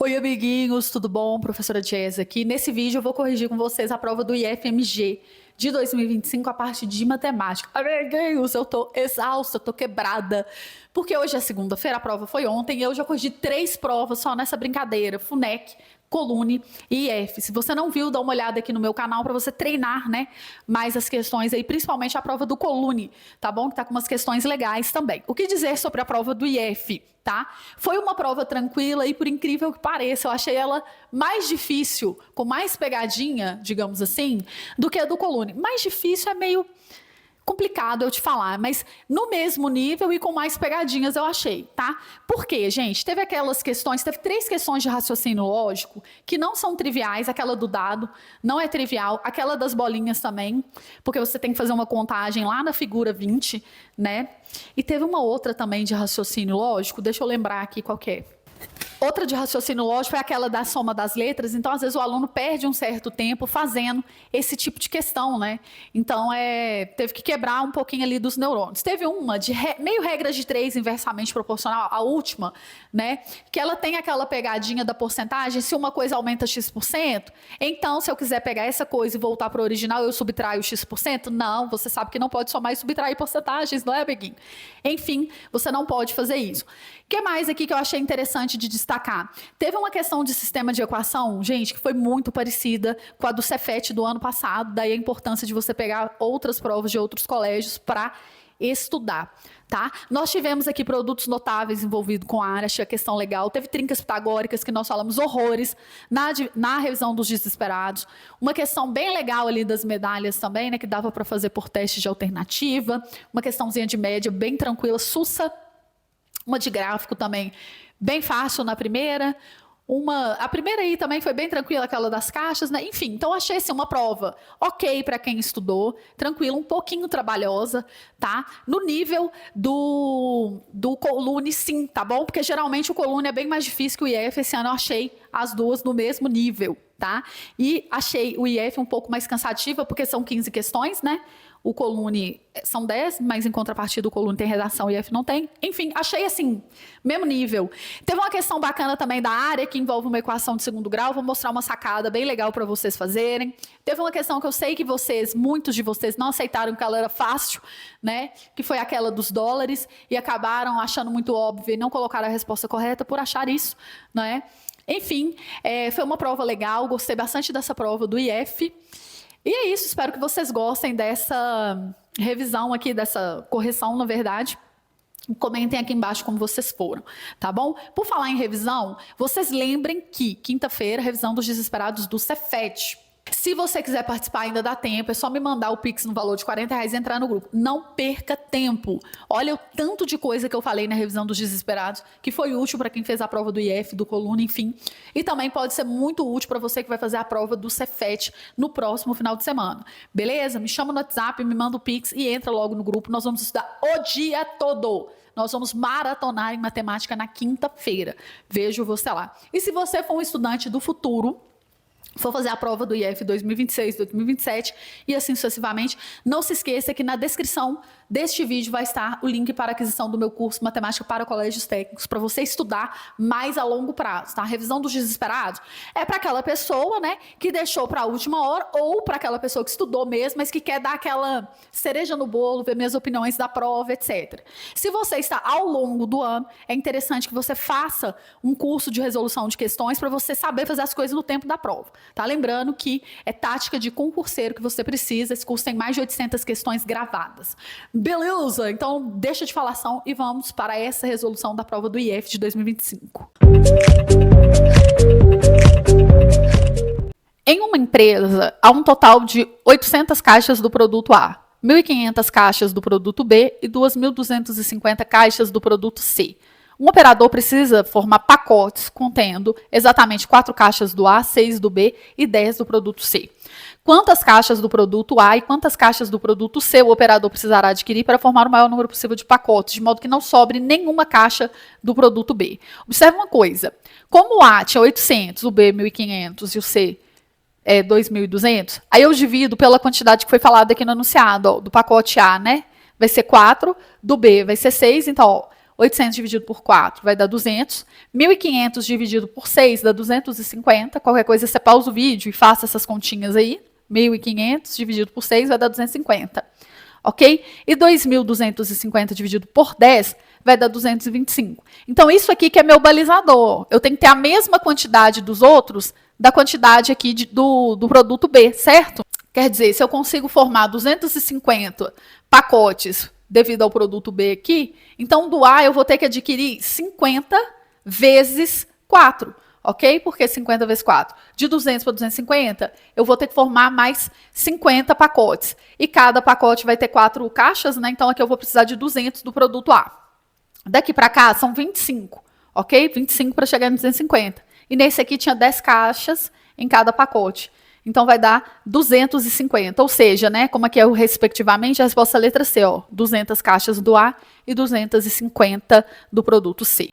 Oi, amiguinhos, tudo bom? Professora Jazz aqui. Nesse vídeo eu vou corrigir com vocês a prova do IFMG de 2025, a parte de matemática. Amiguinhos, eu tô exausta, eu tô quebrada, porque hoje é segunda-feira, a prova foi ontem, e eu já corrigi 3 provas só nessa brincadeira, FUNEC, Colune e IF. Se você não viu, dá uma olhada aqui no meu canal para você treinar, né, mais as questões aí, principalmente a prova do Colune, tá bom? Que tá com umas questões legais também. O que dizer sobre a prova do IF, tá? Foi uma prova tranquila e, por incrível que pareça, eu achei ela mais difícil, com mais pegadinha, digamos assim, do que a do Colune. Mais difícil é meio complicado eu te falar, mas no mesmo nível e com mais pegadinhas eu achei, tá? Por quê, gente? Teve 3 questões de raciocínio lógico que não são triviais, aquela do dado não é trivial, aquela das bolinhas também, porque você tem que fazer uma contagem lá na figura 20, né? E teve uma outra também de raciocínio lógico, deixa eu lembrar aqui qual que é. Outra de raciocínio lógico é aquela da soma das letras, então às vezes o aluno perde um certo tempo fazendo esse tipo de questão, né? Então teve que quebrar um pouquinho ali dos neurônios. Teve uma de meio regra de 3 inversamente proporcional, a última, né? Que ela tem aquela pegadinha da porcentagem, se uma coisa aumenta x%, então se eu quiser pegar essa coisa e voltar para o original, eu subtraio x%? Não, você sabe que não pode somar e subtrair porcentagens, não é, amiguinho? Enfim, você não pode fazer isso. O que mais aqui que eu achei interessante de destacar? Teve uma questão de sistema de equação, gente, que foi muito parecida com a do Cefet do ano passado, daí a importância de você pegar outras provas de outros colégios para estudar, tá? Nós tivemos aqui produtos notáveis envolvidos com a área, achei a questão legal. Teve trincas pitagóricas, que nós falamos horrores na revisão dos desesperados. Uma questão bem legal ali das medalhas também, né, que dava para fazer por teste de alternativa. Uma questãozinha de média bem tranquila, sussa. Uma de gráfico também, bem fácil na primeira. A primeira aí também foi bem tranquila, aquela das caixas, né? Enfim, então achei assim, uma prova ok para quem estudou, tranquila, um pouquinho trabalhosa, tá? No nível do Colune, sim, tá bom? Porque geralmente o Colune é bem mais difícil que o IF, esse ano eu achei as duas no mesmo nível, tá? E achei o IF um pouco mais cansativa, porque são 15 questões, né? O Colune são 10, mas em contrapartida o Colune tem redação e o IF não tem. Enfim, achei assim, mesmo nível. Teve uma questão bacana também da área, que envolve uma equação de segundo grau. Vou mostrar uma sacada bem legal para vocês fazerem. Teve uma questão que eu sei que muitos de vocês não aceitaram, que ela era fácil, né? Que foi aquela dos dólares, e acabaram achando muito óbvio e não colocaram a resposta correta por achar isso, né? Enfim, foi uma prova legal, gostei bastante dessa prova do IF. E é isso, espero que vocês gostem dessa revisão aqui, dessa correção, na verdade. Comentem aqui embaixo como vocês foram, tá bom? Por falar em revisão, vocês lembrem que quinta-feira, revisão dos desesperados do Cefet. Se você quiser participar, ainda dá tempo, é só me mandar o Pix no valor de R$40 e entrar no grupo. Não perca tempo. Olha o tanto de coisa que eu falei na revisão dos desesperados, que foi útil para quem fez a prova do IF, do Coluna, enfim. E também pode ser muito útil para você que vai fazer a prova do Cefet no próximo final de semana. Beleza? Me chama no WhatsApp, me manda o Pix e entra logo no grupo. Nós vamos estudar o dia todo. Nós vamos maratonar em matemática na quinta-feira. Vejo você lá. E se você for um estudante do futuro, for fazer a prova do IF 2026, 2027 e assim sucessivamente, não se esqueça que na descrição deste vídeo vai estar o link para a aquisição do meu curso Matemática para Colégios Técnicos, para você estudar mais a longo prazo, tá? A revisão dos desesperados é para aquela pessoa, né, que deixou para a última hora, ou para aquela pessoa que estudou mesmo, mas que quer dar aquela cereja no bolo, ver minhas opiniões da prova, etc. Se você está ao longo do ano, é interessante que você faça um curso de resolução de questões para você saber fazer as coisas no tempo da prova. Tá? Lembrando que é tática de concurseiro que você precisa. Esse curso tem mais de 800 questões gravadas. Beleza? Então, deixa de falação e vamos para essa resolução da prova do IF de 2025. Em uma empresa, há um total de 800 caixas do produto A, 1.500 caixas do produto B e 2.250 caixas do produto C. Um operador precisa formar pacotes contendo exatamente 4 caixas do A, 6 do B e 10 do produto C. Quantas caixas do produto A e quantas caixas do produto C o operador precisará adquirir para formar o maior número possível de pacotes, de modo que não sobre nenhuma caixa do produto B? Observe uma coisa, como o A tinha 800, o B 1.500 e o C 2.200, aí eu divido pela quantidade que foi falada aqui no enunciado, ó, do pacote A, né? Vai ser 4, do B vai ser 6, então, ó, 800 dividido por 4 vai dar 200. 1.500 dividido por 6 dá 250. Qualquer coisa você pausa o vídeo e faça essas continhas aí. 1.500 dividido por 6 vai dar 250. Ok? E 2.250 dividido por 10 vai dar 225. Então, isso aqui que é meu balizador. Eu tenho que ter a mesma quantidade dos outros da quantidade aqui do produto B, certo? Quer dizer, se eu consigo formar 250 pacotes devido ao produto B aqui, então do A eu vou ter que adquirir 50 vezes 4, ok? Porque 50 vezes 4, de 200 para 250, eu vou ter que formar mais 50 pacotes. E cada pacote vai ter 4 caixas, né? Então aqui eu vou precisar de 200 do produto A. Daqui para cá são 25, ok? 25 para chegar em 250. E nesse aqui tinha 10 caixas em cada pacote. Então, vai dar 250, ou seja, né, como aqui é o respectivamente, a resposta é a letra C, ó, 200 caixas do A e 250 do produto C.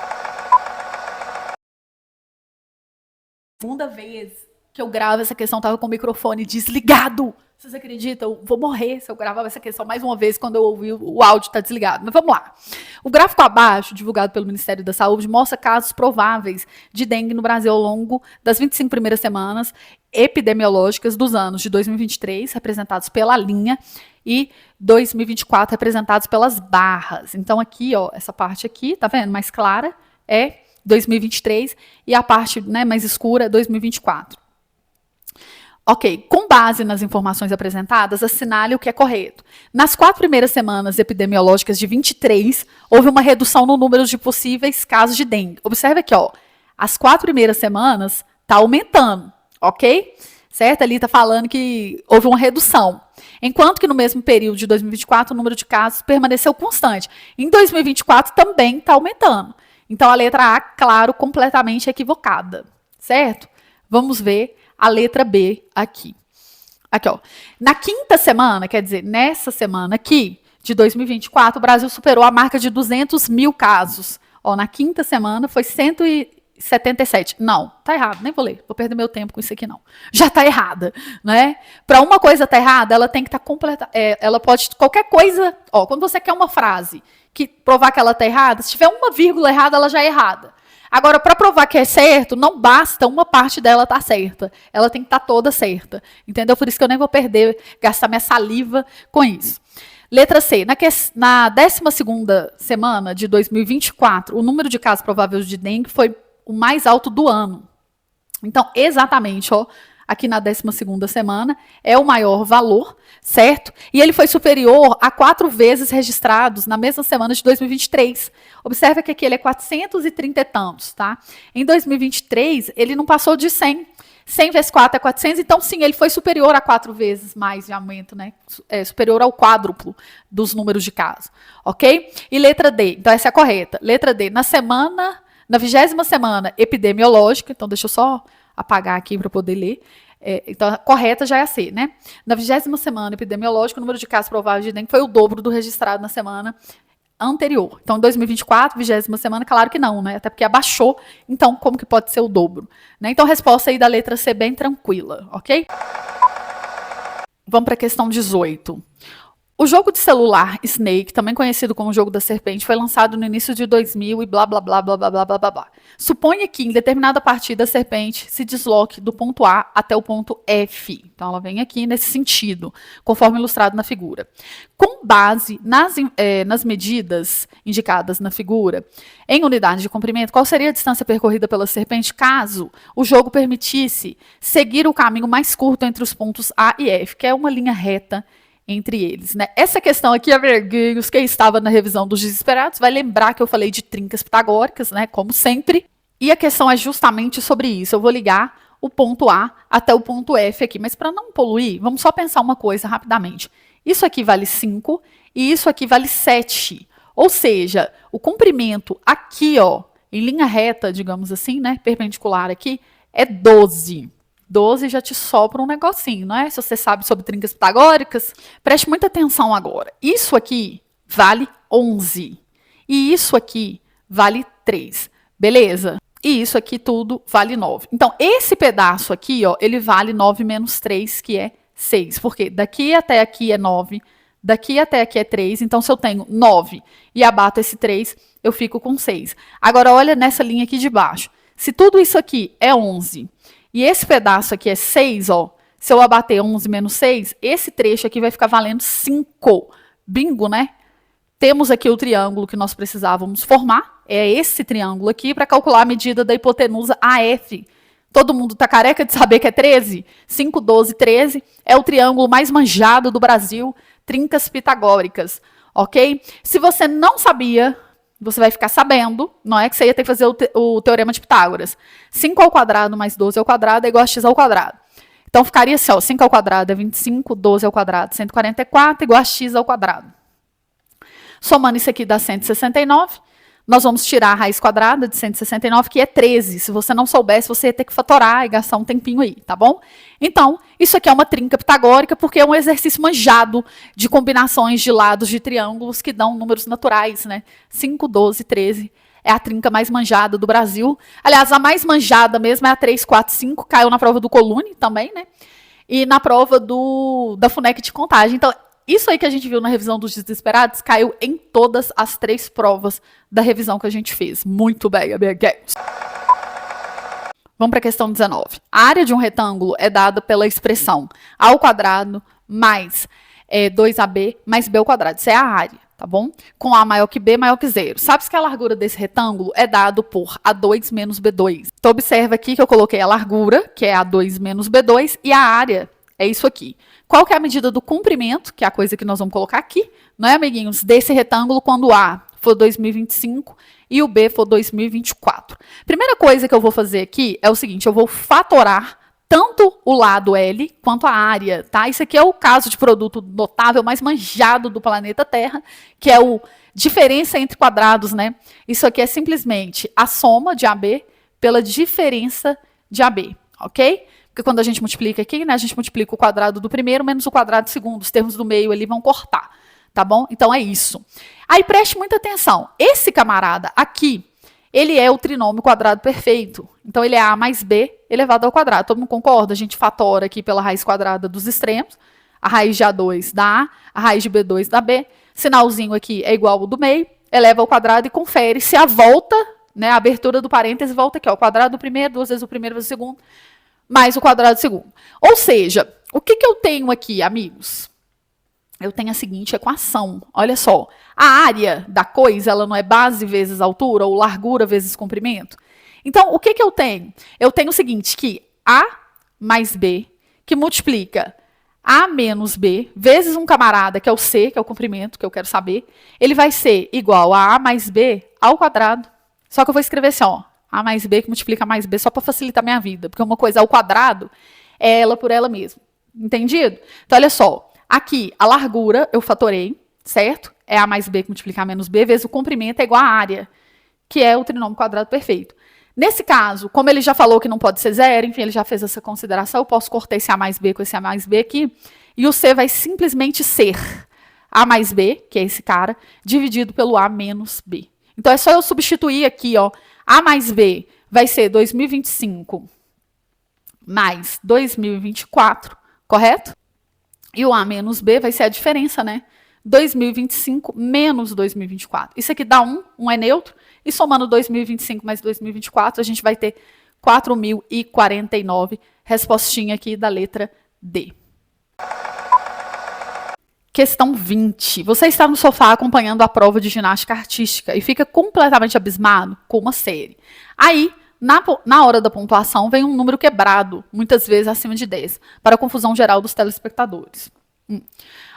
Segunda vez que eu gravo essa questão, estava com o microfone desligado. Vocês acreditam? Eu vou morrer se eu gravar essa questão mais uma vez quando eu ouvir o áudio está desligado. Mas vamos lá. O gráfico abaixo, divulgado pelo Ministério da Saúde, mostra casos prováveis de dengue no Brasil ao longo das 25 primeiras semanas epidemiológicas dos anos de 2023, representados pela linha, e 2024, representados pelas barras. Então, aqui, ó, essa parte aqui, tá vendo? Mais clara é 2023 e a parte, né, mais escura é 2024. Ok, com base nas informações apresentadas, assinale o que é correto. Nas 4 primeiras semanas epidemiológicas de 23, houve uma redução no número de possíveis casos de dengue. Observe aqui, ó, as 4 primeiras semanas está aumentando, ok? Certo? Ali está falando que houve uma redução. Enquanto que no mesmo período de 2024, o número de casos permaneceu constante. Em 2024 também está aumentando. Então, a letra A, claro, completamente equivocada, certo? Vamos ver a letra B aqui. Aqui, ó. Na quinta semana, quer dizer, nessa semana aqui, de 2024, o Brasil superou a marca de 200 mil casos. Ó, na quinta semana foi 177. Não, tá errado, nem vou ler. Vou perder meu tempo com isso aqui, não. Já tá errada, né? Para uma coisa tá errada, ela tem que estar completa. Ela pode, qualquer coisa, ó, quando você quer uma frase que provar que ela tá errada, se tiver uma vírgula errada, ela já é errada. Agora, para provar que é certo, não basta uma parte dela estar certa. Ela tem que estar toda certa. Entendeu? Por isso que eu nem vou gastar minha saliva com isso. Letra C. Na 12ª semana de 2024, o número de casos prováveis de dengue foi o mais alto do ano. Então, exatamente, ó, aqui na 12ª semana, é o maior valor, certo? E ele foi superior a 4 vezes registrados na mesma semana de 2023. Observe que aqui ele é 430 e tantos, tá? Em 2023, ele não passou de 100. 100 vezes 4 é 400, então sim, ele foi superior a 4 vezes mais de aumento, né? Superior ao quádruplo dos números de casos, ok? E letra D, então essa é a correta. Letra D, na 20ª semana epidemiológica, então deixa eu só apagar aqui para poder ler. Então, a correta já é a C, né? Na 20ª semana epidemiológica, o número de casos prováveis de dengue foi o dobro do registrado na semana anterior. Então, em 2024, 20ª semana, claro que não, né? Até porque abaixou. Então, como que pode ser o dobro? Né? Então, a resposta aí da letra C bem tranquila, ok? Vamos para a questão 18. O jogo de celular Snake, também conhecido como jogo da serpente, foi lançado no início de 2000 e blá, blá, blá, blá, blá, blá, blá, blá, blá. Suponha que em determinada partida a serpente se desloque do ponto A até o ponto F. Então, ela vem aqui nesse sentido, conforme ilustrado na figura. Com base nas medidas indicadas na figura, em unidade de comprimento, qual seria a distância percorrida pela serpente caso o jogo permitisse seguir o caminho mais curto entre os pontos A e F, que é uma linha reta entre eles, né? Essa questão aqui, amiguinhos, quem estava na revisão dos desesperados vai lembrar que eu falei de trincas pitagóricas, né? Como sempre. E a questão é justamente sobre isso. Eu vou ligar o ponto A até o ponto F aqui. Mas para não poluir, vamos só pensar uma coisa rapidamente. Isso aqui vale 5 e isso aqui vale 7. Ou seja, o comprimento aqui, ó, em linha reta, digamos assim, né? Perpendicular aqui, é 12. 12 já te sopra um negocinho, não é? Se você sabe sobre trincas pitagóricas, preste muita atenção agora. Isso aqui vale 11. E isso aqui vale 3. Beleza? E isso aqui tudo vale 9. Então, esse pedaço aqui, ó, ele vale 9 menos 3, que é 6. Porque daqui até aqui é 9, Daqui até aqui é 3, então se eu tenho 9 e abato esse 3, eu fico com 6. Agora, olha nessa linha aqui de baixo. Se tudo isso aqui é 11 e esse pedaço aqui é 6, ó, se eu abater 11 menos 6, esse trecho aqui vai ficar valendo 5. Bingo, né? Temos aqui o triângulo que nós precisávamos formar. É esse triângulo aqui para calcular a medida da hipotenusa AF. Todo mundo tá careca de saber que é 13? 5, 12, 13. É o triângulo mais manjado do Brasil. Trincas pitagóricas, ok? Se você não sabia, você vai ficar sabendo, não é que você ia ter que fazer o teorema de Pitágoras. 5 ao quadrado mais 12 ao quadrado é igual a x ao quadrado. Então, ficaria assim, ó, 5 ao quadrado é 25, 12 ao quadrado 144, igual a x ao quadrado. Somando isso aqui dá 169. Nós vamos tirar a raiz quadrada de 169, que é 13. Se você não soubesse, você ia ter que fatorar e gastar um tempinho aí, tá bom? Então, isso aqui é uma trinca pitagórica, porque é um exercício manjado de combinações de lados de triângulos que dão números naturais, né? 5, 12, 13 é a trinca mais manjada do Brasil. Aliás, a mais manjada mesmo é a 3, 4, 5, caiu na prova do Colune também, né? E na prova da FUNEC de contagem. Então, isso aí que a gente viu na revisão dos desesperados caiu em todas as 3 provas da revisão que a gente fez. Muito bem, amiguinhos. Vamos para a questão 19. A área de um retângulo é dada pela expressão a ao quadrado mais 2ab mais b ao quadrado. Isso é a área, tá bom? Com a maior que b maior que 0. Sabe que a largura desse retângulo é dado por a2 menos b2. Então, observa aqui que eu coloquei a largura, que é a2 menos b2, e a área é isso aqui. Qual que é a medida do comprimento, que é a coisa que nós vamos colocar aqui, não é, amiguinhos, desse retângulo quando o A for 2025 e o B for 2024. Primeira coisa que eu vou fazer aqui é o seguinte, eu vou fatorar tanto o lado L quanto a área, tá? Isso aqui é o caso de produto notável mais manjado do planeta Terra, que é o diferença entre quadrados, né? Isso aqui é simplesmente a soma de AB pela diferença de AB, ok? Porque quando a gente multiplica aqui, né, a gente multiplica o quadrado do primeiro menos o quadrado do segundo. Os termos do meio ali vão cortar, tá bom? Então, é isso. Aí, preste muita atenção. Esse camarada aqui, ele é o trinômio quadrado perfeito. Então, ele é A mais B elevado ao quadrado. Todo mundo concorda? A gente fatora aqui pela raiz quadrada dos extremos. A raiz de A2 dá A raiz de B2 dá B. Sinalzinho aqui é igual ao do meio. Eleva ao quadrado e confere se a volta, né, a abertura do parêntese volta aqui, ó, o quadrado do primeiro, 2 vezes o primeiro vezes o segundo, mais o quadrado do segundo. Ou seja, o que eu tenho aqui, amigos? Eu tenho a seguinte equação. Olha só. A área da coisa, ela não é base vezes altura ou largura vezes comprimento? Então, o que eu tenho? Eu tenho o seguinte, que A mais B, que multiplica A menos B, vezes um camarada, que é o C, que é o comprimento, que eu quero saber, ele vai ser igual a A mais B ao quadrado. Só que eu vou escrever assim, ó. A mais B que multiplica mais B só para facilitar a minha vida. Porque uma coisa ao quadrado é ela por ela mesma. Entendido? Então, olha só. Aqui, a largura eu fatorei, certo? É A mais B que multiplica A menos B, vezes o comprimento é igual à área, que é o trinômio quadrado perfeito. Nesse caso, como ele já falou que não pode ser zero, enfim, ele já fez essa consideração, eu posso cortar esse A mais B com esse A mais B aqui, e o C vai simplesmente ser A mais B, que é esse cara, dividido pelo A menos B. Então, é só eu substituir aqui, ó, A mais B vai ser 2025 mais 2024, correto? E o A menos B vai ser a diferença, né? 2025 menos 2024. Isso aqui dá 1, 1 é neutro, e somando 2025 mais 2024, a gente vai ter 4.049, respostinha aqui da letra D. Questão 20. Você está no sofá acompanhando a prova de ginástica artística e fica completamente abismado com uma série. Aí, na hora da pontuação, vem um número quebrado, muitas vezes acima de 10, para a confusão geral dos telespectadores.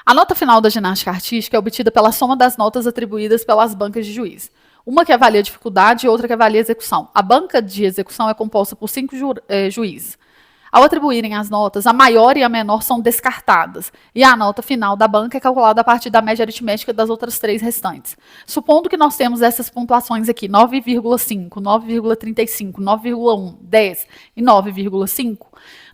A nota final da ginástica artística é obtida pela soma das notas atribuídas pelas bancas de juiz. Uma que avalia a dificuldade e outra que avalia a execução. A banca de execução é composta por 5 juízes. Ao atribuírem as notas, a maior e a menor são descartadas, e a nota final da banca é calculada a partir da média aritmética das outras 3 restantes. Supondo que nós temos essas pontuações aqui, 9,5, 9,35, 9,1, 10 e 9,5,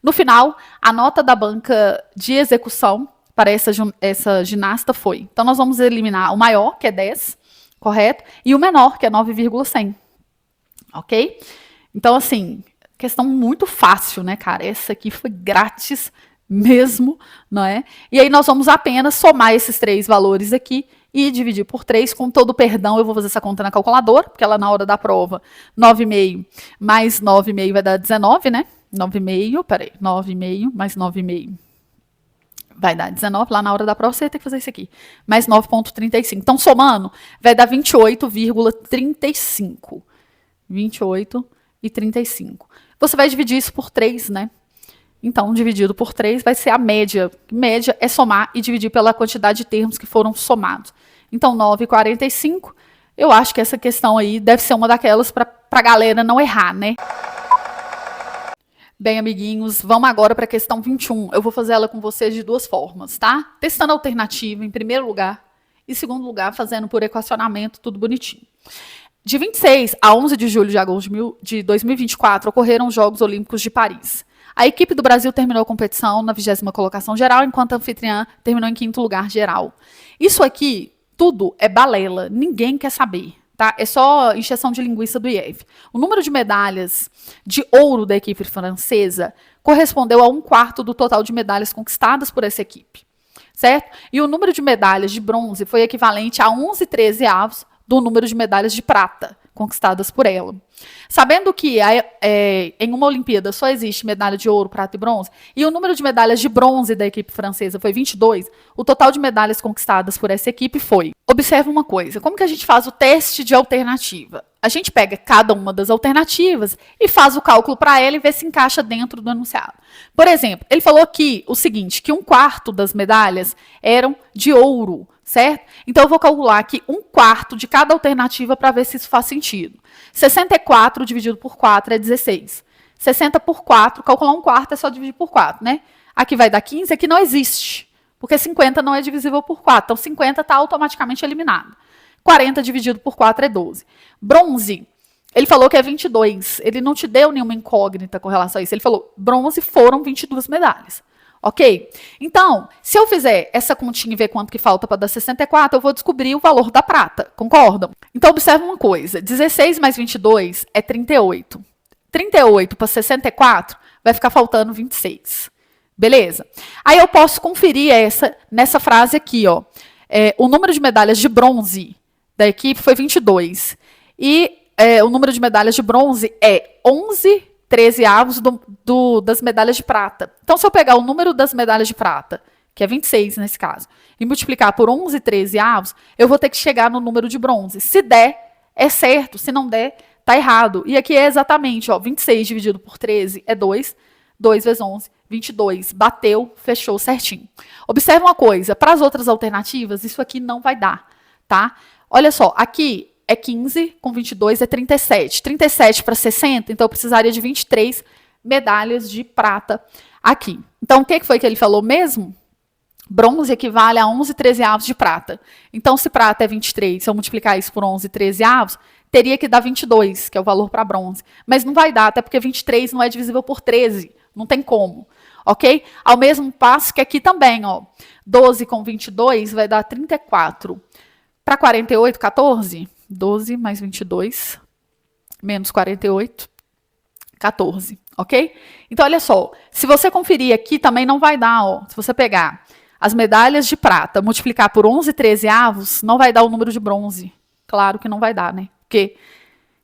no final, a nota da banca de execução para essa ginasta foi. Então, nós vamos eliminar o maior, que é 10, correto? E o menor, que é 9,100. Ok? Então, assim, questão muito fácil, né, cara? Essa aqui foi grátis mesmo, não é? E aí nós vamos apenas somar esses 3 valores aqui e dividir por 3. Com todo o perdão, eu vou fazer essa conta na calculadora, porque ela na hora da prova, 9,5 mais 9,5 vai dar 19, né? 9,5, peraí, 9,5 mais 9,5 vai dar 19, lá na hora da prova você vai ter que fazer isso aqui, mais 9,35. Então, somando, vai dar 28,35. 28,35. Você vai dividir isso por 3, né? Então, dividido por 3 vai ser a média. Média é somar e dividir pela quantidade de termos que foram somados. Então, 9,45. Eu acho que essa questão aí deve ser uma daquelas para a galera não errar, né? Bem, amiguinhos, vamos agora para a questão 21. Eu vou fazer ela com vocês de 2 formas, tá? Testando a alternativa em primeiro lugar e segundo lugar fazendo por equacionamento, tudo bonitinho. De 26 a 11 de julho de agosto de 2024 ocorreram os Jogos Olímpicos de Paris. A equipe do Brasil terminou a competição na 20ª colocação geral, enquanto a anfitriã terminou em 5º lugar geral. Isso aqui, tudo é balela, ninguém quer saber. Tá? É só encheção de linguiça do IF. O número de medalhas de ouro da equipe francesa correspondeu a 1/4 do total de medalhas conquistadas por essa equipe, certo? E o número de medalhas de bronze foi equivalente a 11/13 do número de medalhas de prata conquistadas por ela. Sabendo que em uma Olimpíada só existe medalha de ouro, prata e bronze, e o número de medalhas de bronze da equipe francesa foi 22, o total de medalhas conquistadas por essa equipe foi... Observe uma coisa, como que a gente faz o teste de alternativa? A gente pega cada uma das alternativas e faz o cálculo para ela e vê se encaixa dentro do enunciado. Por exemplo, ele falou aqui o seguinte, que 1/4 das medalhas eram de ouro, certo? Então, eu vou calcular aqui 1/4 de cada alternativa para ver se isso faz sentido. 64 dividido por 4 é 16. 60 por 4, calcular 1/4 é só dividir por 4, né? Aqui vai dar 15, aqui não existe, porque 50 não é divisível por 4. Então, 50 está automaticamente eliminado. 40 dividido por 4 é 12. Bronze, ele falou que é 22. Ele não te deu nenhuma incógnita com relação a isso. Ele falou, bronze foram 22 medalhas. Ok? Então, se eu fizer essa continha e ver quanto que falta para dar 64, eu vou descobrir o valor da prata. Concordam? Então, observe uma coisa. 16 mais 22 é 38. 38 para 64 vai ficar faltando 26. Beleza? Aí eu posso conferir nessa frase aqui, ó. O número de medalhas de bronze da equipe foi 22. E o número de medalhas de bronze é 11/13 das medalhas de prata. Então, se eu pegar o número das medalhas de prata, que é 26 nesse caso, e multiplicar por 11/13, eu vou ter que chegar no número de bronze. Se der, é certo. Se não der, tá errado. E aqui é exatamente, ó, 26 dividido por 13 é 2. 2 vezes 11, 22. Bateu, fechou certinho. Observe uma coisa, para as outras alternativas, isso aqui não vai dar, tá? Olha só, aqui é 15, com 22 é 37. 37 para 60, então eu precisaria de 23 medalhas de prata aqui. Então, o que foi que ele falou mesmo? Bronze equivale a 11/13 de prata. Então, se prata é 23, se eu multiplicar isso por 11/13, teria que dar 22, que é o valor para bronze. Mas não vai dar, até porque 23 não é divisível por 13. Não tem como, ok? Ao mesmo passo que aqui também, ó. 12 com 22 vai dar 34. Para 48, 14. 12 mais 22 menos 48, 14, ok? Então, olha só. Se você conferir aqui, também não vai dar, ó. Se você pegar as medalhas de prata, multiplicar por 11/13, não vai dar o número de bronze. Claro que não vai dar, né? Porque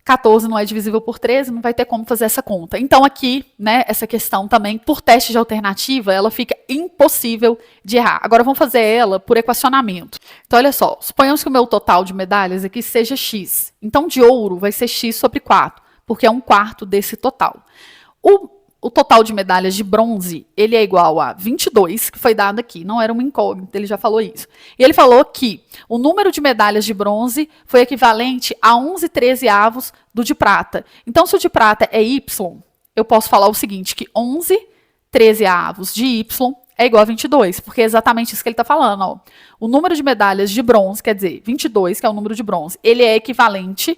14 não é divisível por 13, não vai ter como fazer essa conta. Então, aqui, né, essa questão também, por teste de alternativa, ela fica impossível de errar. Agora, vamos fazer ela por equacionamento. Então, olha só, suponhamos que o meu total de medalhas aqui seja X. Então, de ouro vai ser X sobre 4, porque é 1/4 desse total. O total de medalhas de bronze, ele é igual a 22, que foi dado aqui, não era uma incógnita, ele já falou isso. E ele falou que o número de medalhas de bronze foi equivalente a 11/13 do de prata. Então, se o de prata é Y, eu posso falar o seguinte, que 11/13 de Y é igual a 22, porque é exatamente isso que ele está falando. Ó. O número de medalhas de bronze, quer dizer, 22, que é o número de bronze, ele é equivalente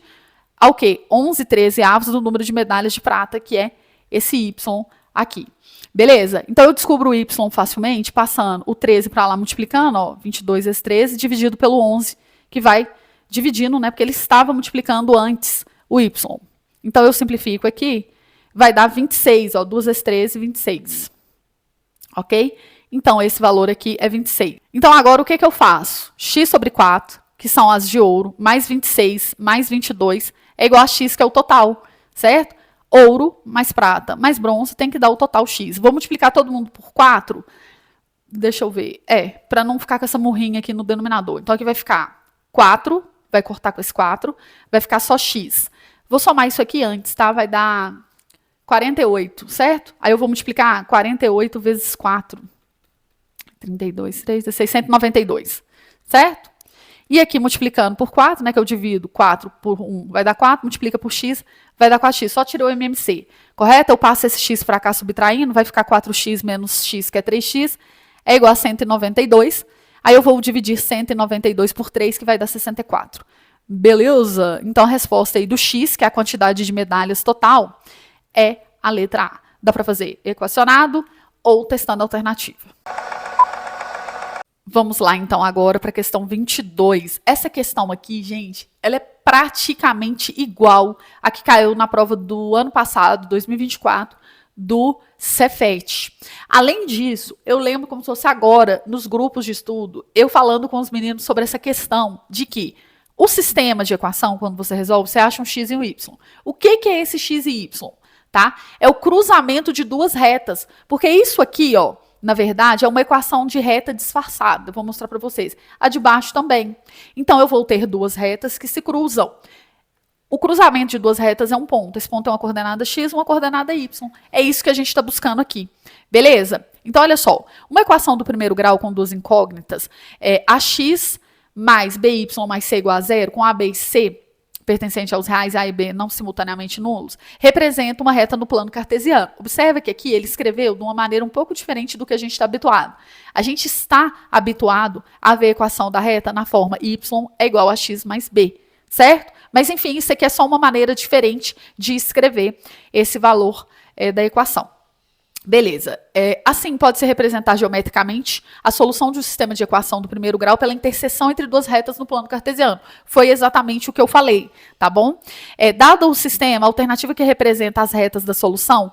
ao quê? 11/13 do número de medalhas de prata, que é esse Y aqui. Beleza? Então, eu descubro o Y facilmente, passando o 13 para lá, multiplicando, ó, 22 vezes 13, dividido pelo 11, que vai dividindo, né, porque ele estava multiplicando antes o Y. Então, eu simplifico aqui, vai dar 26, ó, 2 vezes 13, 26. ok? Então, esse valor aqui é 26. Então, agora o que eu faço? X sobre 4, que são as de ouro, mais 26, mais 22, é igual a X, que é o total, certo? Ouro mais prata mais bronze tem que dar o total X. Vou multiplicar todo mundo por 4? Deixa eu ver. Para não ficar com essa murrinha aqui no denominador. Então, aqui vai ficar 4, vai cortar com esse 4, vai ficar só X. Vou somar isso aqui antes, tá? Vai dar 48, certo? Aí eu vou multiplicar 48 vezes 4. 32, 3, 16, 192, certo? E aqui multiplicando por 4, né, que eu divido 4 por 1, vai dar 4, multiplica por x, vai dar 4x, só tirou o MMC, correto? Eu passo esse x para cá subtraindo, vai ficar 4x menos x, que é 3x, é igual a 192, aí eu vou dividir 192 por 3, que vai dar 64. Beleza? Então a resposta aí do x, que é a quantidade de medalhas total, é a letra A. Dá para fazer equacionado ou testando a alternativa. Vamos lá, então, agora para a questão 22. Essa questão aqui, gente, ela é praticamente igual a que caiu na prova do ano passado, 2024, do Cefet. Além disso, eu lembro como se fosse agora, nos grupos de estudo, eu falando com os meninos sobre essa questão de que o sistema de equação, quando você resolve, você acha um x e um y. O que é esse x e y? Tá? É o cruzamento de duas retas, porque isso aqui, ó, na verdade, é uma equação de reta disfarçada. Eu vou mostrar para vocês. A de baixo também. Então, eu vou ter duas retas que se cruzam. O cruzamento de duas retas é um ponto. Esse ponto é uma coordenada x, uma coordenada y. É isso que a gente está buscando aqui. Beleza? Então, olha só. Uma equação do primeiro grau com duas incógnitas é ax mais by mais c igual a zero, com a, b e c pertencente aos reais A e B não simultaneamente nulos, representa uma reta no plano cartesiano. Observa que aqui ele escreveu de uma maneira um pouco diferente do que a gente está habituado. A gente está habituado a ver a equação da reta na forma y é igual a x mais b, certo? Mas, enfim, isso aqui é só uma maneira diferente de escrever esse valor da equação. Beleza. Assim, pode-se representar geometricamente a solução de um sistema de equação do primeiro grau pela interseção entre duas retas no plano cartesiano. Foi exatamente o que eu falei, tá bom? Dado o sistema, a alternativa que representa as retas da solução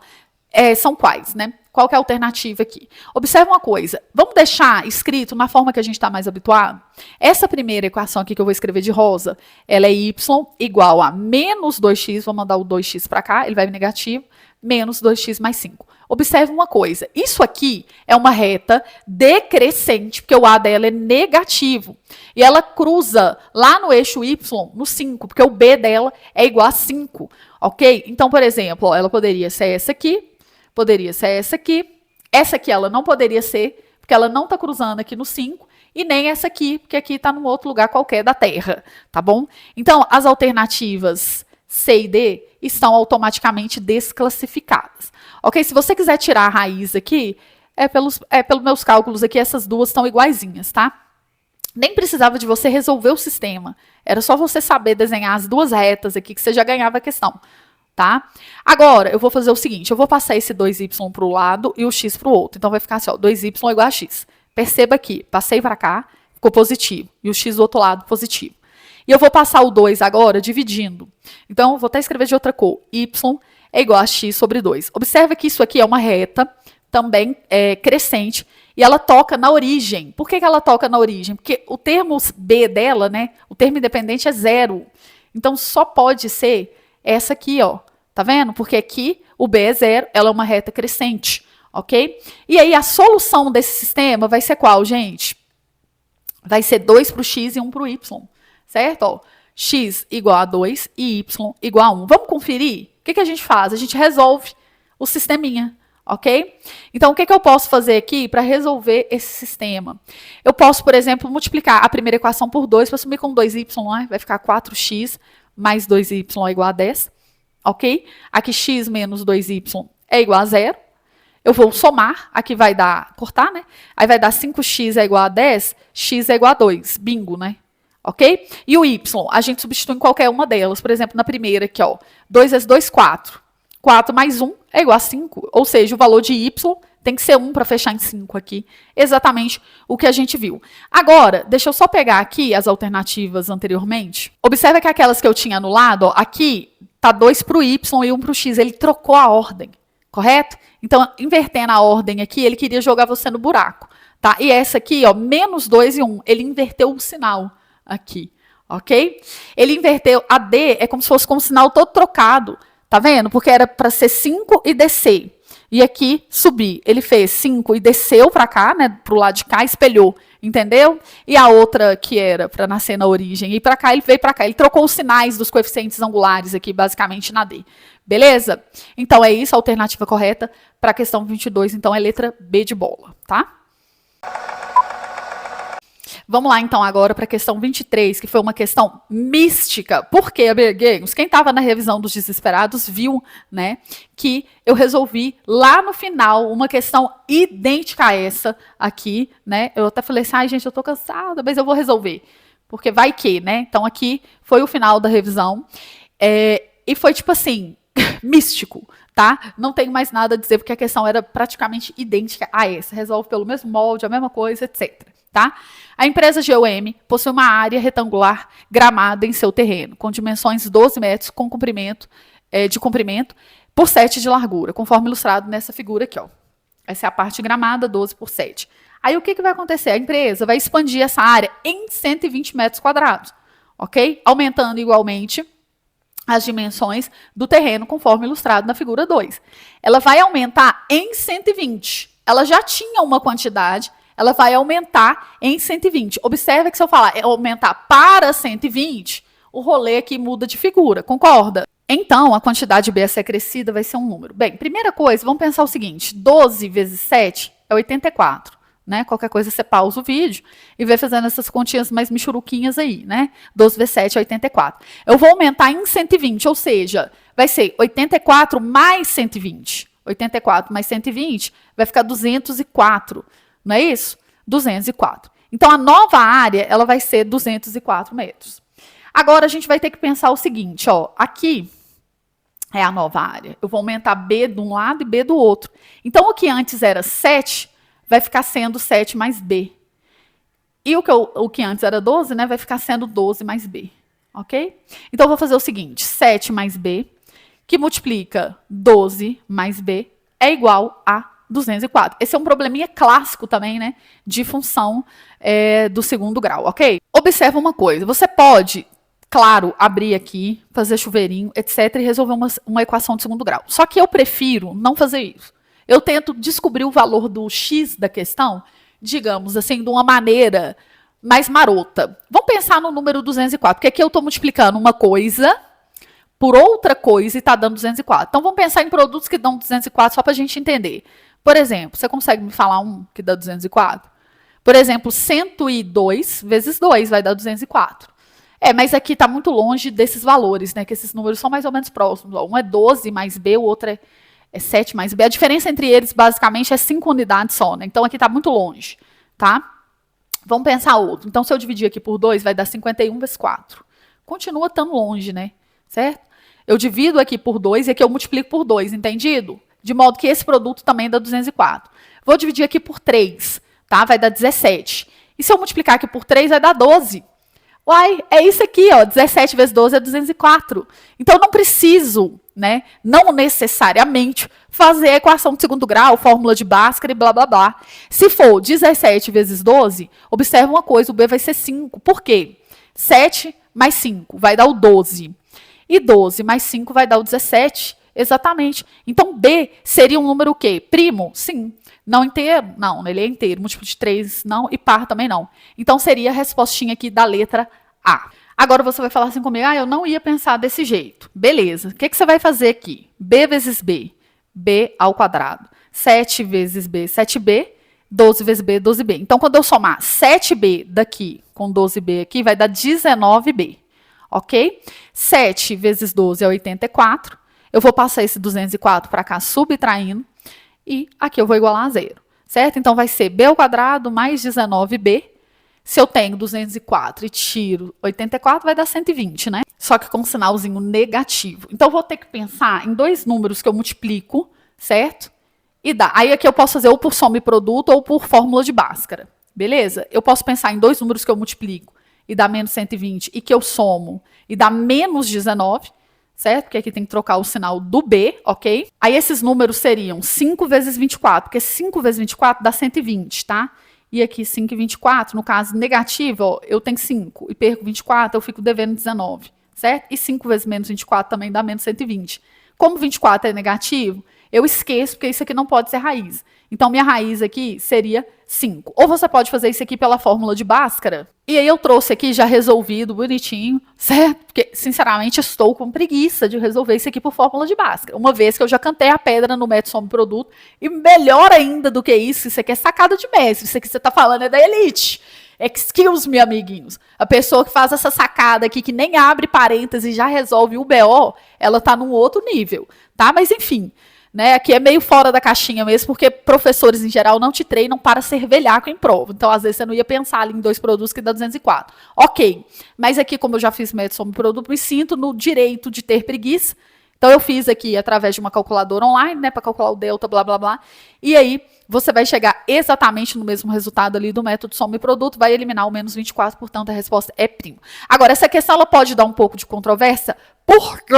são quais, né? Qual que é a alternativa aqui? Observa uma coisa. Vamos deixar escrito na forma que a gente está mais habituado? Essa primeira equação aqui que eu vou escrever de rosa, ela é y igual a menos 2x, vou mandar o 2x para cá, ele vai negativo, menos 2x mais 5. Observe uma coisa, isso aqui é uma reta decrescente, porque o A dela é negativo. E ela cruza lá no eixo Y, no 5, porque o B dela é igual a 5, ok? Então, por exemplo, ó, ela poderia ser essa aqui, poderia ser essa aqui ela não poderia ser, porque ela não está cruzando aqui no 5, e nem essa aqui, porque aqui está num outro lugar qualquer da Terra, tá bom? Então, as alternativas C e D estão automaticamente desclassificadas. Ok? Se você quiser tirar a raiz aqui, pelos meus cálculos aqui, essas duas estão iguaizinhas, tá? Nem precisava de você resolver o sistema. Era só você saber desenhar as duas retas aqui que você já ganhava a questão, tá? Agora, eu vou fazer o seguinte, eu vou passar esse 2y para o lado e o x para o outro. Então, vai ficar assim, ó, 2y igual a x. Perceba aqui, passei para cá, ficou positivo. E o x do outro lado, positivo. E eu vou passar o 2 agora dividindo. Então, vou até escrever de outra cor. Y é igual a x sobre 2. Observa que isso aqui é uma reta, também crescente, e ela toca na origem. Por que ela toca na origem? Porque o termo B dela, né, o termo independente é 0. Então, só pode ser essa aqui, ó. Tá vendo? Porque aqui o B é 0, ela é uma reta crescente, ok? E aí, a solução desse sistema vai ser qual, gente? Vai ser 2 para o x e 1 para o y. Certo? Ó, x igual a 2 e y igual a 1. Vamos conferir? O que a gente faz? A gente resolve o sisteminha, ok? Então, o que eu posso fazer aqui para resolver esse sistema? Eu posso, por exemplo, multiplicar a primeira equação por 2, para sumir com 2y, né? Vai ficar 4x mais 2y é igual a 10, ok? Aqui x menos 2y é igual a 0. Eu vou somar, aqui vai dar, cortar, né? Aí vai dar 5x é igual a 10, x é igual a 2, bingo, né? Ok? E o y, a gente substitui em qualquer uma delas. Por exemplo, na primeira aqui, ó, 2 vezes 2, 4. 4 mais 1 é igual a 5. Ou seja, o valor de y tem que ser 1 para fechar em 5 aqui. Exatamente o que a gente viu. Agora, deixa eu só pegar aqui as alternativas anteriormente. Observa que aquelas que eu tinha anulado, ó, aqui tá 2 para o y e 1 para o x. Ele trocou a ordem. correto? Então, invertendo a ordem aqui, ele queria jogar você no buraco, tá? E essa aqui, ó, menos 2 e 1, ele inverteu o sinal aqui, ok? Ele inverteu, a D é como se fosse com o sinal todo trocado, tá vendo? Porque era para ser 5 e descer. E aqui subir. Ele fez 5 e desceu para cá, né, para o lado de cá, espelhou, entendeu? E a outra que era para nascer na origem e para cá, ele veio para cá. Ele trocou os sinais dos coeficientes angulares aqui, basicamente, na D. Beleza? Então, é isso, a alternativa correta para a questão 22, então, é letra B de bola, tá? Vamos lá, então, agora para a questão 23, que foi uma questão mística. Por quê, amiguinhos? Quem estava na revisão dos desesperados viu, né, que eu resolvi lá no final uma questão idêntica a essa aqui, né? Eu até falei assim, ai, gente, eu estou cansada, mas eu vou resolver. Porque vai que, né? Então, aqui foi o final da revisão. E foi, tipo assim, místico, tá? Não tenho mais nada a dizer, porque a questão era praticamente idêntica a essa. Resolve pelo mesmo molde, a mesma coisa, etc. Tá? A empresa GOM possui uma área retangular gramada em seu terreno, com dimensões 12 metros de comprimento por 7 de largura, conforme ilustrado nessa figura aqui. Ó. Essa é a parte gramada, 12 por 7. Aí o que vai acontecer? A empresa vai expandir essa área em 120 metros quadrados, ok? Aumentando igualmente as dimensões do terreno, conforme ilustrado na figura 2. Ela vai aumentar em 120. Ela já tinha uma quantidade, ela vai aumentar em 120. Observa que se eu falar aumentar para 120, o rolê aqui muda de figura, concorda? Então, a quantidade B a ser acrescida vai ser um número. Bem, primeira coisa, vamos pensar o seguinte, 12 vezes 7 é 84. Né? Qualquer coisa você pausa o vídeo e vai fazendo essas continhas mais michuruquinhas aí, né? 12 vezes 7 é 84. Eu vou aumentar em 120, ou seja, vai ser 84 mais 120. 84 mais 120 vai ficar 204. Não é isso? 204. Então, a nova área, ela vai ser 204 metros. Agora, a gente vai ter que pensar o seguinte, ó. Aqui é a nova área. Eu vou aumentar B de um lado e B do outro. Então, o que antes era 7, vai ficar sendo 7 mais B. E o que antes era 12, né, vai ficar sendo 12 mais B. Ok? Então, eu vou fazer o seguinte. 7 mais B, que multiplica 12 mais B, é igual a 204. Esse é um probleminha clássico também, né, de função do segundo grau, ok? Observa uma coisa, você pode, claro, abrir aqui, fazer chuveirinho, etc, e resolver uma equação de segundo grau. Só que eu prefiro não fazer isso. Eu tento descobrir o valor do x da questão, digamos assim, de uma maneira mais marota. Vamos pensar no número 204, porque aqui eu estou multiplicando uma coisa por outra coisa e está dando 204. Então, vamos pensar em produtos que dão 204 só para a gente entender. Por exemplo, você consegue me falar um que dá 204? Por exemplo, 102 vezes 2 vai dar 204. Mas aqui está muito longe desses valores, né? Que esses números são mais ou menos próximos. Um é 12 mais B, o outro é 7 mais B. A diferença entre eles, basicamente, é 5 unidades só, né? Então, aqui está muito longe, tá? Vamos pensar outro. Então, se eu dividir aqui por 2, vai dar 51 vezes 4. Continua tão longe, né? Certo? Eu divido aqui por 2 e aqui eu multiplico por 2, entendido? De modo que esse produto também dá 204. Vou dividir aqui por 3, tá? Vai dar 17. E se eu multiplicar aqui por 3, vai dar 12. Uai, é isso aqui, ó. 17 vezes 12 é 204. Então, eu não preciso, né, não necessariamente fazer a equação de segundo grau, fórmula de Bhaskara e blá, blá, blá. Se for 17 vezes 12, observa uma coisa, o B vai ser 5. Por quê? 7 mais 5 vai dar o 12. E 12 mais 5 vai dar o 17. Exatamente. Então, B seria um número o quê? Primo? Sim. Não inteiro? Não, ele é inteiro. Múltiplo de 3, não. E par também não. Então, seria a respostinha aqui da letra A. Agora, você vai falar assim comigo, eu não ia pensar desse jeito. Beleza. O que você vai fazer aqui? B vezes B. B ao quadrado. 7 vezes B, 7B. 12 vezes B, 12B. Então, quando eu somar 7B daqui com 12B aqui, vai dar 19B. Ok? 7 vezes 12 é 84. Eu vou passar esse 204 para cá, subtraindo, e aqui eu vou igualar a zero, certo? Então, vai ser B ao quadrado mais 19B. Se eu tenho 204 e tiro 84, vai dar 120, né? Só que com um sinalzinho negativo. Então, eu vou ter que pensar em dois números que eu multiplico, certo? E dá. Aí, aqui eu posso fazer ou por soma e produto ou por fórmula de Bhaskara, beleza? Eu posso pensar em dois números que eu multiplico e dá menos 120 e que eu somo e dá menos 19, certo? Porque aqui tem que trocar o sinal do B, ok? Aí esses números seriam 5 vezes 24, porque 5 vezes 24 dá 120, tá? E aqui 5 e 24, no caso negativo, ó, eu tenho 5 e perco 24, eu fico devendo 19, certo? E 5 vezes menos 24 também dá menos 120. Como 24 é negativo, eu esqueço, porque isso aqui não pode ser raiz. Então, minha raiz aqui seria 5. Ou você pode fazer isso aqui pela fórmula de Bhaskara. E aí eu trouxe aqui já resolvido, bonitinho, certo? Porque, sinceramente, estou com preguiça de resolver isso aqui por fórmula de Bhaskara. Uma vez que eu já cantei a pedra no método Some Produto. E melhor ainda do que isso aqui é sacada de mestre. Isso aqui que você está falando é da elite. Excuse me, amiguinhos. A pessoa que faz essa sacada aqui, que nem abre parênteses e já resolve o BO, ela está num outro nível, tá? Mas, enfim... Né, aqui é meio fora da caixinha mesmo, porque professores em geral não te treinam para ser velhaco em prova. Então, às vezes, você não ia pensar ali em 2 produtos que dá 204. Ok, mas aqui, como eu já fiz método sobre produto, me sinto no direito de ter preguiça. Então, eu fiz aqui através de uma calculadora online, né, para calcular o delta, blá, blá, blá. E aí, você vai chegar exatamente no mesmo resultado ali do método soma e produto, vai eliminar o menos 24, portanto, a resposta é primo. Agora, essa questão ela pode dar um pouco de controvérsia, por quê?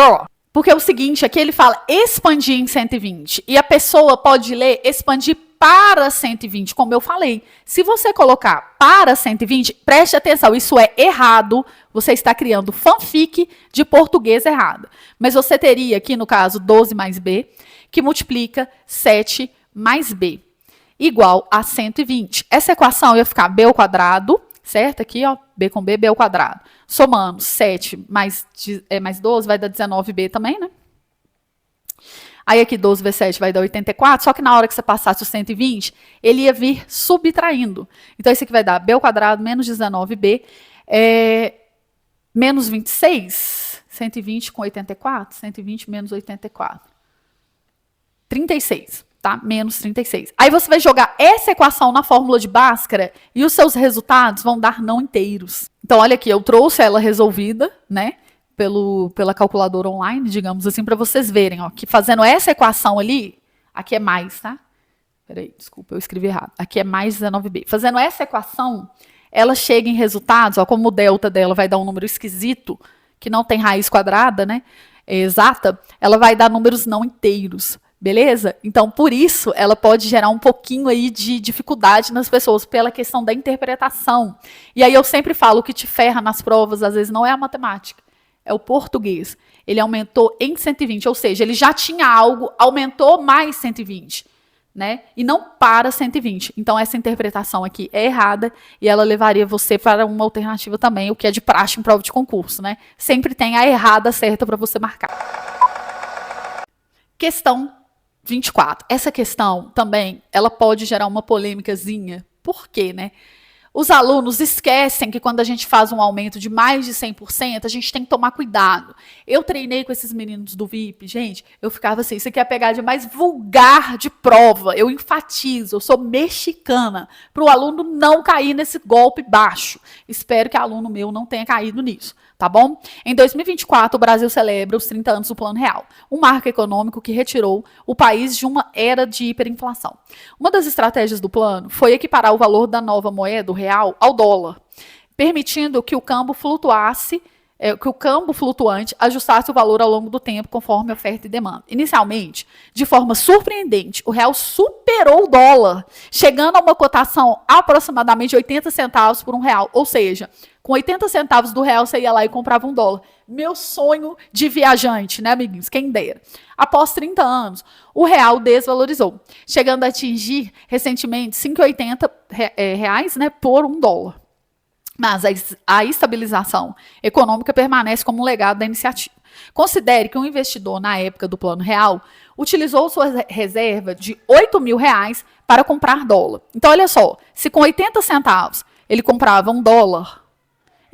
Porque é o seguinte, aqui ele fala expandir em 120. E a pessoa pode ler expandir para 120, como eu falei. Se você colocar para 120, preste atenção, isso é errado. Você está criando fanfic de português errada. Mas você teria aqui, no caso, 12 mais B, que multiplica 7 mais B, igual a 120. Essa equação ia ficar B ao quadrado, certo? Aqui, ó, B com B, B ao quadrado. Somando 7 mais 12 vai dar 19B também, né? Aí aqui 12 vezes 7 vai dar 84, só que na hora que você passasse o 120, ele ia vir subtraindo. Então, isso aqui vai dar B ao quadrado menos 19B, menos 26, 120 com 84, 120 menos 84. 36. Tá? Menos 36. Aí você vai jogar essa equação na fórmula de Bhaskara e os seus resultados vão dar não inteiros. Então, olha aqui, eu trouxe ela resolvida, né? Pela calculadora online, digamos assim, para vocês verem, ó, que fazendo essa equação ali, aqui é mais, tá? Peraí, desculpa, eu escrevi errado. Aqui é mais 19B. Fazendo essa equação, ela chega em resultados, ó, como o delta dela vai dar um número esquisito, que não tem raiz quadrada, né? Exata, ela vai dar números não inteiros. Beleza? Então, por isso, ela pode gerar um pouquinho aí de dificuldade nas pessoas, pela questão da interpretação. E aí eu sempre falo, o que te ferra nas provas, às vezes, não é a matemática, é o português. Ele aumentou em 120, ou seja, ele já tinha algo, aumentou mais 120, né? E não para 120. Então, essa interpretação aqui é errada e ela levaria você para uma alternativa também, o que é de praxe em prova de concurso, né? Sempre tem a errada certa para você marcar. Questão 24. Essa questão também, ela pode gerar uma polêmicazinha. Por quê, né? Os alunos esquecem que quando a gente faz um aumento de mais de 100%, a gente tem que tomar cuidado. Eu treinei com esses meninos do VIP, gente, eu ficava assim, isso aqui é a pegadinha mais vulgar de prova. Eu enfatizo, eu sou mexicana, para o aluno não cair nesse golpe baixo. Espero que aluno meu não tenha caído nisso. Tá bom? Em 2024, o Brasil celebra os 30 anos do Plano Real, um marco econômico que retirou o país de uma era de hiperinflação. Uma das estratégias do plano foi equiparar o valor da nova moeda, o real, ao dólar, permitindo que o câmbio flutuante ajustasse o valor ao longo do tempo, conforme oferta e demanda. Inicialmente, de forma surpreendente, o real superou o dólar, chegando a uma cotação aproximadamente 80 centavos por R$1, ou seja, com 80 centavos do real, você ia lá e comprava $1. Meu sonho de viajante, né, amiguinhos? Quem dera. Após 30 anos, o real desvalorizou, chegando a atingir, recentemente, R$5,80 né, por $1. Mas a estabilização econômica permanece como um legado da iniciativa. Considere que um investidor, na época do Plano Real, utilizou sua reserva de R$8.000 para comprar dólar. Então, olha só, se com 80 centavos ele comprava $1,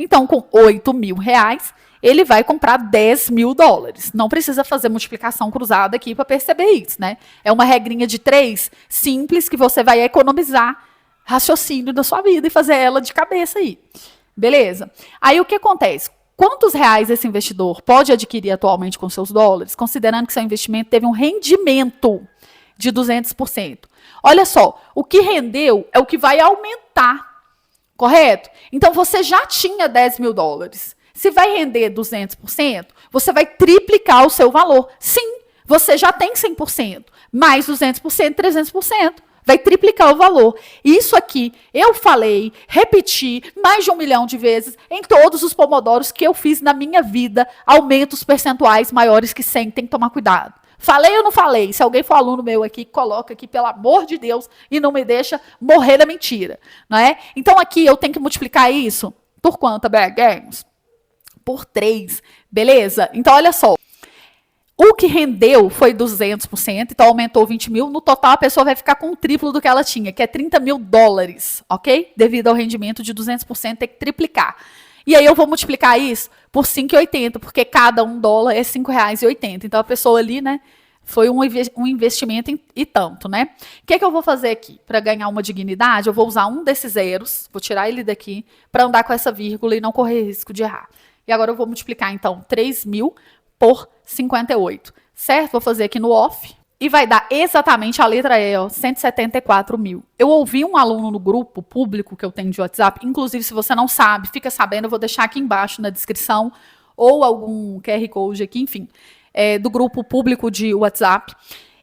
então, com R$8.000, ele vai comprar $10.000. Não precisa fazer multiplicação cruzada aqui para perceber isso, né? É uma regrinha de 3 simples que você vai economizar raciocínio da sua vida e fazer ela de cabeça aí. Beleza? Aí, o que acontece? Quantos reais esse investidor pode adquirir atualmente com seus dólares, considerando que seu investimento teve um rendimento de 200%? Olha só, o que rendeu é o que vai aumentar. Correto? Então, você já tinha $10.000. Se vai render 200%, você vai triplicar o seu valor. Sim, você já tem 100%, mais 200%, 300%. Vai triplicar o valor. Isso aqui eu falei, repeti mais de 1 milhão de vezes em todos os pomodoros que eu fiz na minha vida. Aumentos percentuais maiores que 100, tem que tomar cuidado. Falei ou não falei? Se alguém for aluno meu aqui, coloca aqui, pelo amor de Deus, e não me deixa morrer da mentira. Não é? Então aqui eu tenho que multiplicar isso por quanto, Bergens? Por 3, beleza? Então olha só. O que rendeu foi 200%, então aumentou 20 mil. No total, a pessoa vai ficar com o triplo do que ela tinha, que é 30 mil dólares, ok? Devido ao rendimento de 200%, tem que triplicar. E aí eu vou multiplicar isso por 5,80, porque cada $1 é R$5,80. Então a pessoa ali, né, foi um investimento e tanto, né? O que é que eu vou fazer aqui? Para ganhar uma dignidade, eu vou usar um desses zeros, vou tirar ele daqui, para andar com essa vírgula e não correr risco de errar. E agora eu vou multiplicar, então, 3 mil por 58, certo? Vou fazer aqui no off e vai dar exatamente a letra E, ó, 174 mil. Eu ouvi um aluno no grupo público que eu tenho de WhatsApp, inclusive se você não sabe, fica sabendo, eu vou deixar aqui embaixo na descrição ou algum QR Code aqui, enfim, do grupo público de WhatsApp.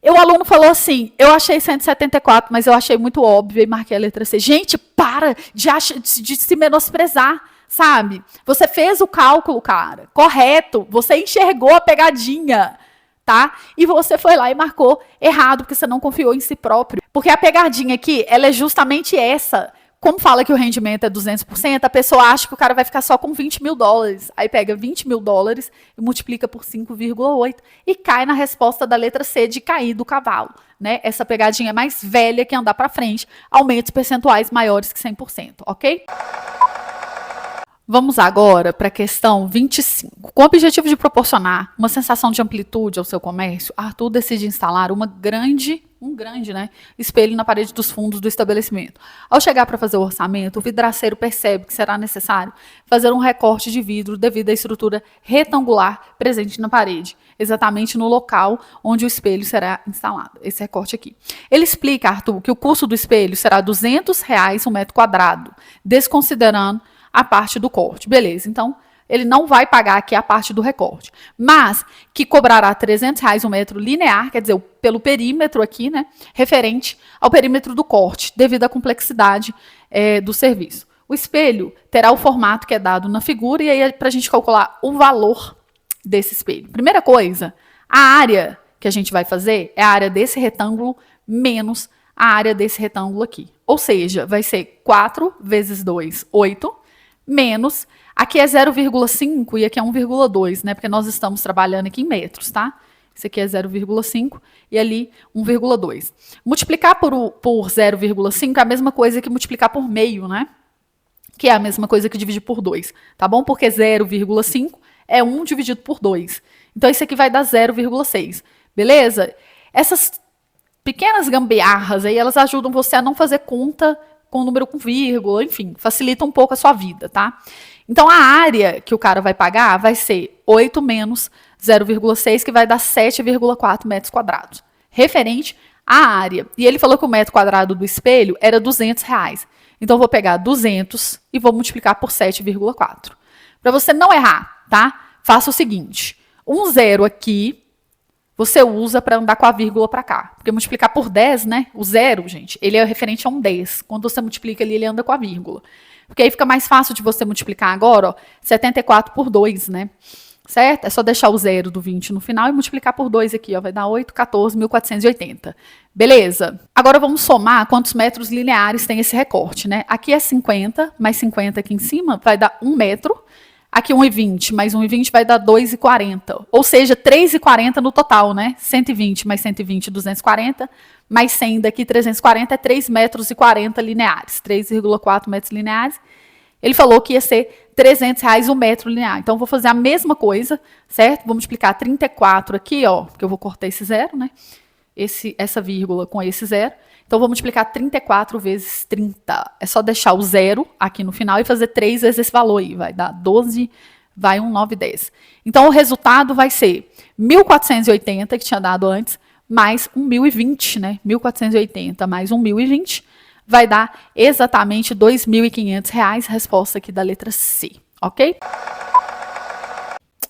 E o aluno falou assim, eu achei 174, mas eu achei muito óbvio e marquei a letra C. Gente, para de se menosprezar. Sabe? Você fez o cálculo, cara, correto. Você enxergou a pegadinha, tá? E você foi lá e marcou errado, porque você não confiou em si próprio. Porque a pegadinha aqui, ela é justamente essa. Como fala que o rendimento é 200%, a pessoa acha que o cara vai ficar só com 20 mil dólares. Aí pega 20 mil dólares e multiplica por 5,8 e cai na resposta da letra C de cair do cavalo. Né? Essa pegadinha é mais velha que andar para frente. Aumentos percentuais maiores que 100%, ok? Vamos agora para a questão 25. Com o objetivo de proporcionar uma sensação de amplitude ao seu comércio, Arthur decide instalar um grande, né, espelho na parede dos fundos do estabelecimento. Ao chegar para fazer o orçamento, o vidraceiro percebe que será necessário fazer um recorte de vidro devido à estrutura retangular presente na parede, exatamente no local onde o espelho será instalado. Esse recorte aqui. Ele explica, Arthur, que o custo do espelho será R$200 um metro quadrado, desconsiderando a parte do corte. Beleza, então ele não vai pagar aqui a parte do recorte, mas que cobrará R$300 um metro linear, quer dizer, pelo perímetro aqui, né, referente ao perímetro do corte, devido à complexidade do serviço. O espelho terá o formato que é dado na figura, e aí é para a gente calcular o valor desse espelho. Primeira coisa, a área que a gente vai fazer é a área desse retângulo menos a área desse retângulo aqui. Ou seja, vai ser 4 vezes 2, 8, menos, aqui é 0,5 e aqui é 1,2, né? Porque nós estamos trabalhando aqui em metros, tá? Isso aqui é 0,5 e ali 1,2. Multiplicar por 0,5 é a mesma coisa que multiplicar por meio, né? Que é a mesma coisa que dividir por 2, tá bom? Porque 0,5 é 1 dividido por 2. Então, isso aqui vai dar 0,6, beleza? Essas pequenas gambiarras aí, elas ajudam você a não fazer conta com número com vírgula, enfim, facilita um pouco a sua vida, tá? Então, a área que o cara vai pagar vai ser 8 menos 0,6, que vai dar 7,4 metros quadrados. Referente à área. E ele falou que o metro quadrado do espelho era R$200. Então, eu vou pegar 200 e vou multiplicar por 7,4. Para você não errar, tá? Faça o seguinte, um zero aqui, você usa para andar com a vírgula para cá. Porque multiplicar por 10, né? O zero, gente, ele é referente a um 10. Quando você multiplica ali, ele anda com a vírgula. Porque aí fica mais fácil de você multiplicar agora, ó, 74 por 2, né? Certo? É só deixar o zero do 20 no final e multiplicar por 2 aqui, ó. Vai dar 8, 14, 1480. Beleza? Agora vamos somar quantos metros lineares tem esse recorte, né? Aqui é 50, mais 50 aqui em cima, vai dar 1 metro. Aqui 1,20, mais 1,20 vai dar 2,40. Ou seja, 3,40 no total, né? 120 mais 120, 240. Mais 100 daqui, 340, é 3,40 metros lineares. 3,4 metros lineares. Ele falou que ia ser R$300 o metro linear. Então, eu vou fazer a mesma coisa, certo? Vou multiplicar 34 aqui, ó, porque eu vou cortar esse zero, né? Essa vírgula com esse zero. Então, vou multiplicar 34 vezes 30. É só deixar o zero aqui no final e fazer 3 vezes esse valor aí. Vai dar 12, vai 1, 9, 10. Então, o resultado vai ser 1.480, que tinha dado antes, mais 1.020, né? 1.480 mais 1.020 vai dar exatamente R$2.500. Resposta aqui da letra C, ok?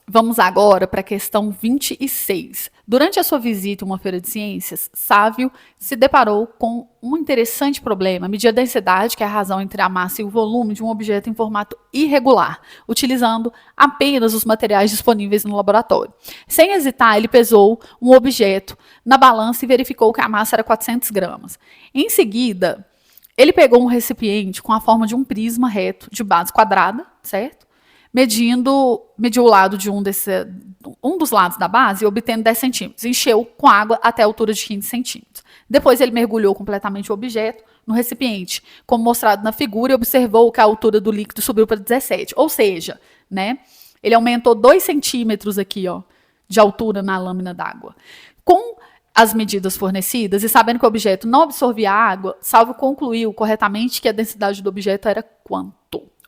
Vamos agora para a questão 26. Durante a sua visita a uma feira de ciências, Sávio se deparou com um interessante problema: medir a densidade, que é a razão entre a massa e o volume de um objeto em formato irregular, utilizando apenas os materiais disponíveis no laboratório. Sem hesitar, ele pesou um objeto na balança e verificou que a massa era 400 gramas. Em seguida, ele pegou um recipiente com a forma de um prisma reto de base quadrada, certo? Mediu o lado de um dos lados da base, obtendo 10 centímetros. Encheu com água até a altura de 15 centímetros. Depois ele mergulhou completamente o objeto no recipiente, como mostrado na figura, e observou que a altura do líquido subiu para 17. Ou seja, né, ele aumentou 2 centímetros aqui, ó, de altura na lâmina d'água. Com as medidas fornecidas e sabendo que o objeto não absorvia água, Sávio concluiu corretamente que a densidade do objeto era quanto?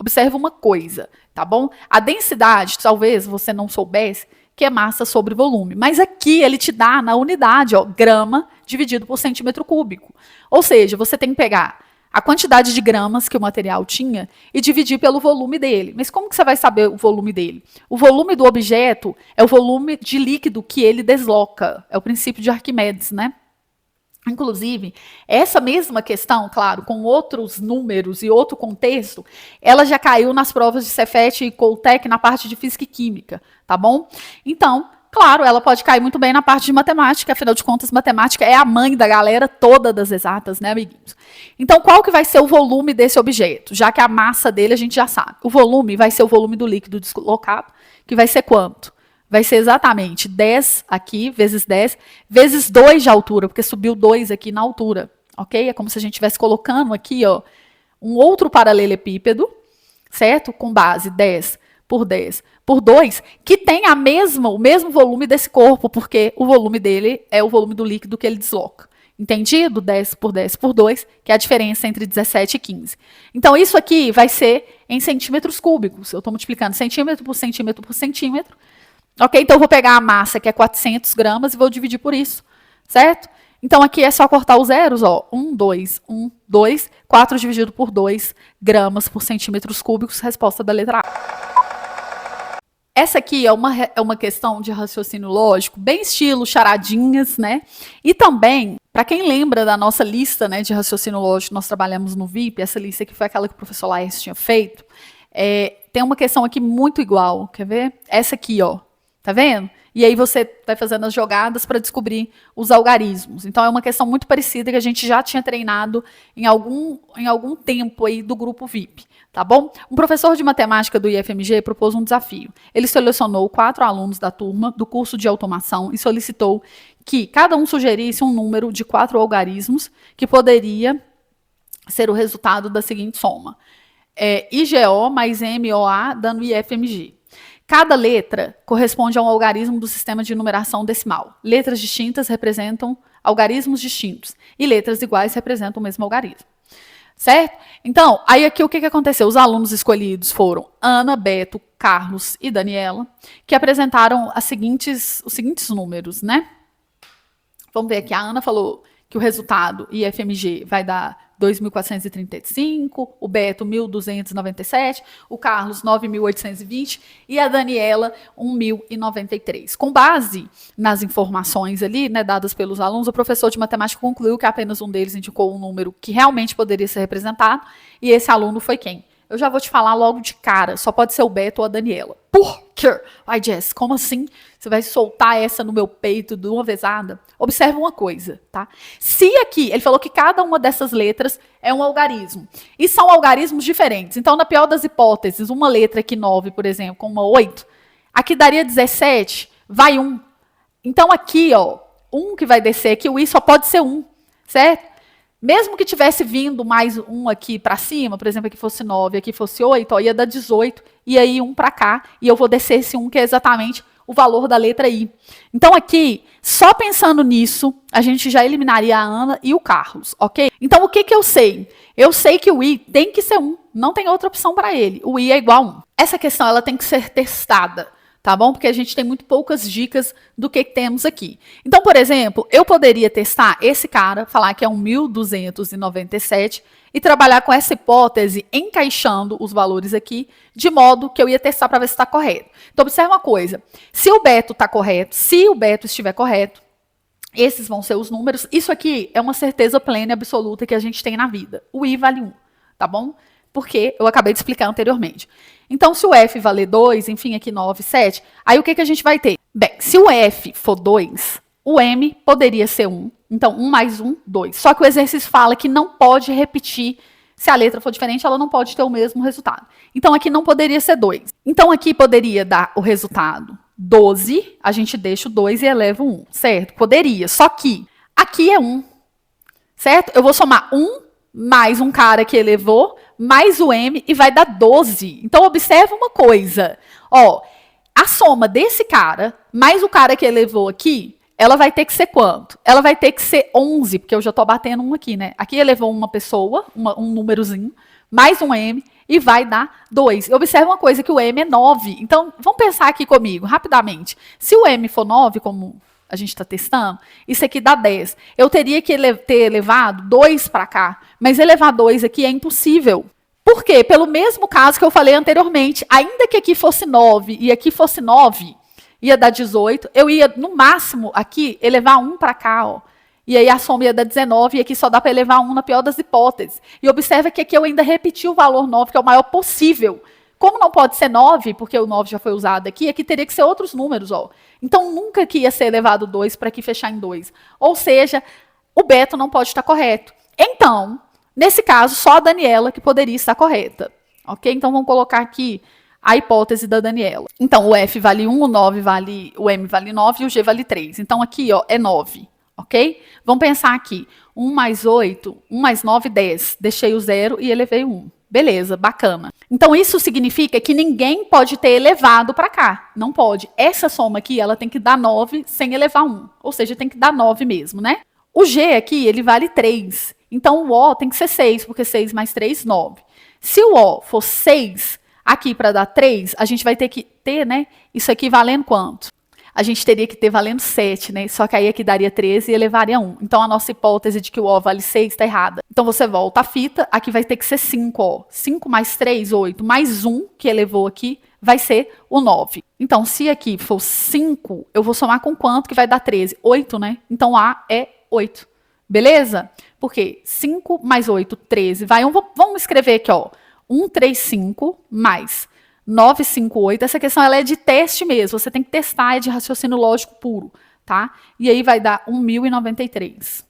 Observe uma coisa, tá bom? A densidade, talvez você não soubesse, que é massa sobre volume. Mas aqui ele te dá na unidade, ó, grama dividido por centímetro cúbico. Ou seja, você tem que pegar a quantidade de gramas que o material tinha e dividir pelo volume dele. Mas como que você vai saber o volume dele? O volume do objeto é o volume de líquido que ele desloca. É o princípio de Arquimedes, né? Inclusive, essa mesma questão, claro, com outros números e outro contexto, ela já caiu nas provas de Cefet e Coltec na parte de Física e Química, tá bom? Então, claro, ela pode cair muito bem na parte de matemática, afinal de contas, matemática é a mãe da galera toda das exatas, né, amiguinhos? Então, qual que vai ser o volume desse objeto? Já que a massa dele a gente já sabe. O volume vai ser o volume do líquido deslocado, que vai ser quanto? Vai ser exatamente 10 aqui, vezes 10, vezes 2 de altura, porque subiu 2 aqui na altura, ok? É como se a gente estivesse colocando aqui, ó, um outro paralelepípedo, certo? Com base 10 por 10 por 2, que tem o mesmo volume desse corpo, porque o volume dele é o volume do líquido que ele desloca. Entendido? 10 por 10 por 2, que é a diferença entre 17 e 15. Então, isso aqui vai ser em centímetros cúbicos. Eu estou multiplicando centímetro por centímetro por centímetro. Ok? Então, eu vou pegar a massa, que é 400 gramas, e vou dividir por isso, certo? Então, aqui é só cortar os zeros, ó. 1, 2, 1, 2, 4 dividido por 2 gramas por centímetros cúbicos, resposta da letra A. Essa aqui é uma questão de raciocínio lógico, bem estilo charadinhas, né? E também, para quem lembra da nossa lista, né, de raciocínio lógico, nós trabalhamos no VIP, essa lista aqui foi aquela que o professor Laércio tinha feito, tem uma questão aqui muito igual, quer ver? Essa aqui, ó. Tá vendo? E aí você vai fazendo as jogadas para descobrir os algarismos. Então é uma questão muito parecida que a gente já tinha treinado em algum tempo aí do grupo VIP, tá bom? Um professor de matemática do IFMG propôs um desafio. Ele selecionou 4 alunos da turma do curso de automação e solicitou que cada um sugerisse um número de 4 algarismos que poderia ser o resultado da seguinte soma. IGO mais MOA dando IFMG. Cada letra corresponde a um algarismo do sistema de numeração decimal. Letras distintas representam algarismos distintos e letras iguais representam o mesmo algarismo. Certo? Então, aí aqui o que aconteceu? Os alunos escolhidos foram Ana, Beto, Carlos e Daniela, que apresentaram os seguintes números, né? Vamos ver aqui, a Ana falou que o resultado IFMG vai dar 2.435, o Beto 1.297, o Carlos 9.820 e a Daniela 1.093. Com base nas informações ali, né, dadas pelos alunos, o professor de matemática concluiu que apenas um deles indicou um número que realmente poderia ser representado, e esse aluno foi quem? Eu já vou te falar logo de cara, só pode ser o Beto ou a Daniela. Por quê? Ai, Jess, como assim? Você vai soltar essa no meu peito de uma vezada? Observe uma coisa, tá? Se aqui, ele falou que cada uma dessas letras é um algarismo. E são algarismos diferentes. Então, na pior das hipóteses, uma letra aqui 9, por exemplo, com uma 8, aqui daria 17, vai 1. Então, aqui, ó, 1 que vai descer aqui, o I só pode ser 1, certo? Mesmo que tivesse vindo mais um aqui para cima, por exemplo, aqui fosse 9, aqui fosse 8, ó, ia dar 18, e aí 1 para cá, e eu vou descer esse 1, que é exatamente o valor da letra I. Então, aqui, só pensando nisso, a gente já eliminaria a Ana e o Carlos, ok? Então, o que eu sei? Eu sei que o I tem que ser 1, não tem outra opção para ele. O I é igual a 1. Essa questão ela tem que ser testada, tá tá bom? Porque a gente tem muito poucas dicas do que temos aqui. Então, por exemplo, eu poderia testar esse cara, falar que é um 1.297 e trabalhar com essa hipótese, encaixando os valores aqui, de modo que eu ia testar para ver se está correto. Então, observe uma coisa. Se o Beto está correto, se o Beto estiver correto, esses vão ser os números. Isso aqui é uma certeza plena e absoluta que a gente tem na vida. O I vale 1, tá bom? Porque eu acabei de explicar anteriormente. Então, se o F valer 2, enfim, aqui 9, 7, aí o que a gente vai ter? Bem, se o F for 2, o M poderia ser 1. Então, 1 mais 1, 2. Só que o exercício fala que não pode repetir. Se a letra for diferente, ela não pode ter o mesmo resultado. Então, aqui não poderia ser 2. Então, aqui poderia dar o resultado 12, a gente deixa o 2 e eleva o 1, certo? Poderia, só que aqui é 1, certo? Eu vou somar 1 mais um cara que elevou, mais o M, e vai dar 12. Então, observa uma coisa. Ó, a soma desse cara, mais o cara que elevou aqui, ela vai ter que ser quanto? Ela vai ter que ser 11, porque eu já estou batendo um aqui, né? Aqui elevou uma pessoa, um númerozinho, mais um M, e vai dar 2. Observe uma coisa, que o M é 9. Então, vamos pensar aqui comigo, rapidamente. Se o M for 9, como a gente está testando, isso aqui dá 10. Eu teria que ter elevado 2 para cá, mas elevar 2 aqui é impossível. Por quê? Pelo mesmo caso que eu falei anteriormente, ainda que aqui fosse 9 e aqui fosse 9, ia dar 18, eu ia, no máximo, aqui, elevar 1 para cá, ó. E aí a soma ia dar 19, e aqui só dá para elevar 1 na pior das hipóteses. E observa que aqui eu ainda repeti o valor 9, que é o maior possível. Como não pode ser 9, porque o 9 já foi usado aqui teria que ser outros números, ó. Então, nunca que ia ser elevado 2 para aqui fechar em 2. Ou seja, o Beto não pode estar correto. Então, nesse caso, só a Daniela que poderia estar correta. Ok? Então, vamos colocar aqui a hipótese da Daniela. Então, o F vale 1, o M vale 9 e o G vale 3. Então, aqui, ó, é 9. Ok? Vamos pensar aqui. 1 mais 8, 1 mais 9, 10. Deixei o 0 e elevei o 1. Beleza, bacana. Então, isso significa que ninguém pode ter elevado para cá. Não pode. Essa soma aqui, ela tem que dar 9 sem elevar 1. Ou seja, tem que dar 9 mesmo, né? O G aqui, ele vale 3. Então, o O tem que ser 6, porque 6 mais 3, 9. Se o O for 6, aqui para dar 3, a gente vai ter que ter, né? Isso aqui valendo quanto? A gente teria que ter valendo 7, né? Só que aí aqui daria 13 e elevaria 1. Então, a nossa hipótese de que o O vale 6 está errada. Então, você volta a fita, aqui vai ter que ser 5, ó. 5 mais 3, 8, mais 1, que elevou aqui, vai ser o 9. Então, se aqui for 5, eu vou somar com quanto que vai dar 13? 8, né? Então, A é 8. Beleza? Porque 5 mais 8, 13. Vamos escrever aqui, ó. 135 mais 958, essa questão ela é de teste mesmo, você tem que testar, é de raciocínio lógico puro, tá? E aí vai dar 1.093.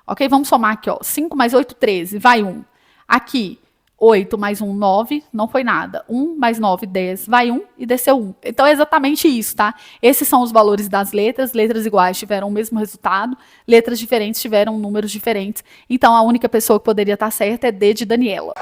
Ok? Vamos somar aqui, ó. 5 mais 8, 13, vai 1. Aqui, 8 mais 1, 9, não foi nada. 1 mais 9, 10, vai 1 e desceu 1. Então é exatamente isso, tá? Esses são os valores das letras. Letras iguais tiveram o mesmo resultado, letras diferentes tiveram números diferentes. Então a única pessoa que poderia estar certa é D de Daniela.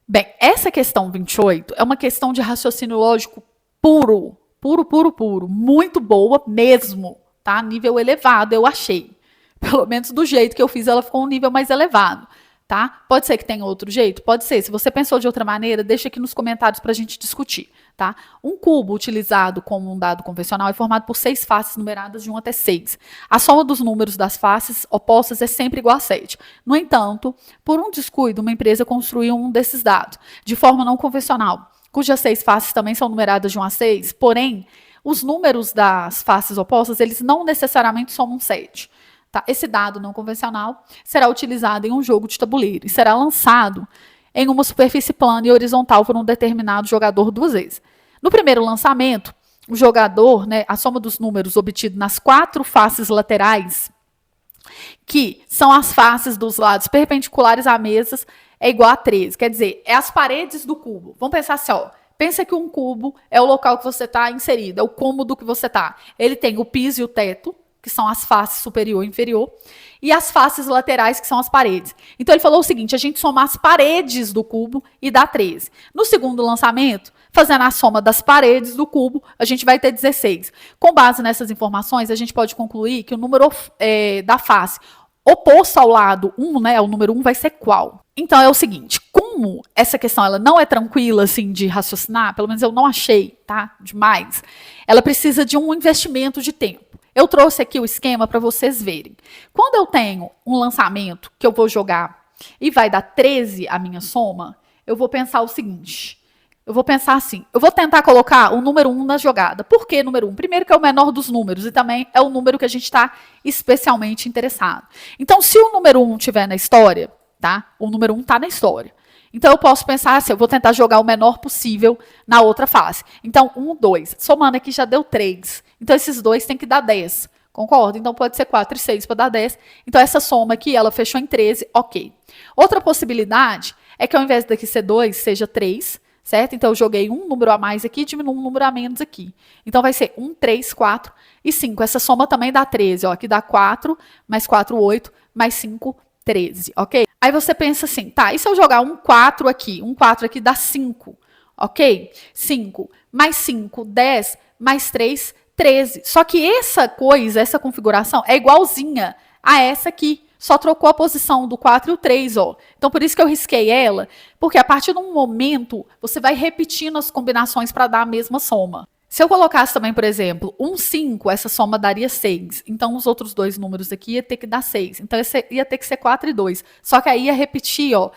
Bem, essa questão 28 é uma questão de raciocínio lógico puro, puro, muito boa mesmo, tá? Nível elevado, eu achei. Pelo menos do jeito que eu fiz, ela ficou um nível mais elevado, tá? Pode ser que tenha outro jeito? Pode ser. Se você pensou de outra maneira, deixa aqui nos comentários para a gente discutir, tá? Um cubo utilizado como um dado convencional é formado por 6 faces numeradas de 1 até 6. A soma dos números das faces opostas é sempre igual a 7. No entanto, por um descuido, uma empresa construiu um desses dados, de forma não convencional, cujas 6 faces também são numeradas de 1 a 6, porém, os números das faces opostas, eles não necessariamente somam 7. Tá? Esse dado não convencional será utilizado em um jogo de tabuleiro e será lançado em uma superfície plana e horizontal por um determinado jogador 2 vezes. No primeiro lançamento, o jogador, né, a soma dos números obtidos nas 4 faces laterais, que são as faces dos lados perpendiculares à mesa, é igual a 13. Quer dizer, é as paredes do cubo. Vamos pensar assim, ó. Pensa que um cubo é o local que você está inserido, é o cômodo que você está. Ele tem o piso e o teto, que são as faces superior e inferior, e as faces laterais, que são as paredes. Então, ele falou o seguinte, a gente soma as paredes do cubo e dá 13. No segundo lançamento, fazendo a soma das paredes do cubo, a gente vai ter 16. Com base nessas informações, a gente pode concluir que o número da face oposto ao lado 1, né, o número 1 vai ser qual? Então, é o seguinte, com como essa questão ela não é tranquila assim de raciocinar, pelo menos eu não achei, tá? Demais. Ela precisa de um investimento de tempo. Eu trouxe aqui o esquema para vocês verem. Quando eu tenho um lançamento que eu vou jogar e vai dar 13 a minha soma, eu vou pensar o seguinte. Eu vou pensar assim, eu vou tentar colocar o número 1 na jogada. Por que número 1? Primeiro que é o menor dos números e também é o número que a gente está especialmente interessado. Então, se o número 1 estiver na história, tá? O número 1 está na história. Então, eu posso pensar assim, eu vou tentar jogar o menor possível na outra face. Então, 1, 2. Somando aqui já deu 3. Então, esses dois têm que dar 10. Concordo? Então, pode ser 4 e 6 para dar 10. Então, essa soma aqui, ela fechou em 13, ok. Outra possibilidade é que ao invés daqui ser 2, seja 3, certo? Então, eu joguei um número a mais aqui, diminuo um número a menos aqui. Então, vai ser 1, 3, 4 e 5. Essa soma também dá 13, ó. Aqui dá 4, mais 4, 8, mais 5, 13, ok? Aí você pensa assim, tá, e se eu jogar um 4 aqui? Um 4 aqui dá 5, ok? 5, mais 5, 10, mais 3, 13. Só que essa coisa, essa configuração é igualzinha a essa aqui. Só trocou a posição do 4 e o 3, ó. Então, por isso que eu risquei ela, porque a partir de um momento, você vai repetindo as combinações para dar a mesma soma. Se eu colocasse também, por exemplo, 1, 5, essa soma daria 6. Então, os outros dois números aqui ia ter que dar 6. Então, ia ter que ser 4 e 2. Só que aí ia repetir, ó,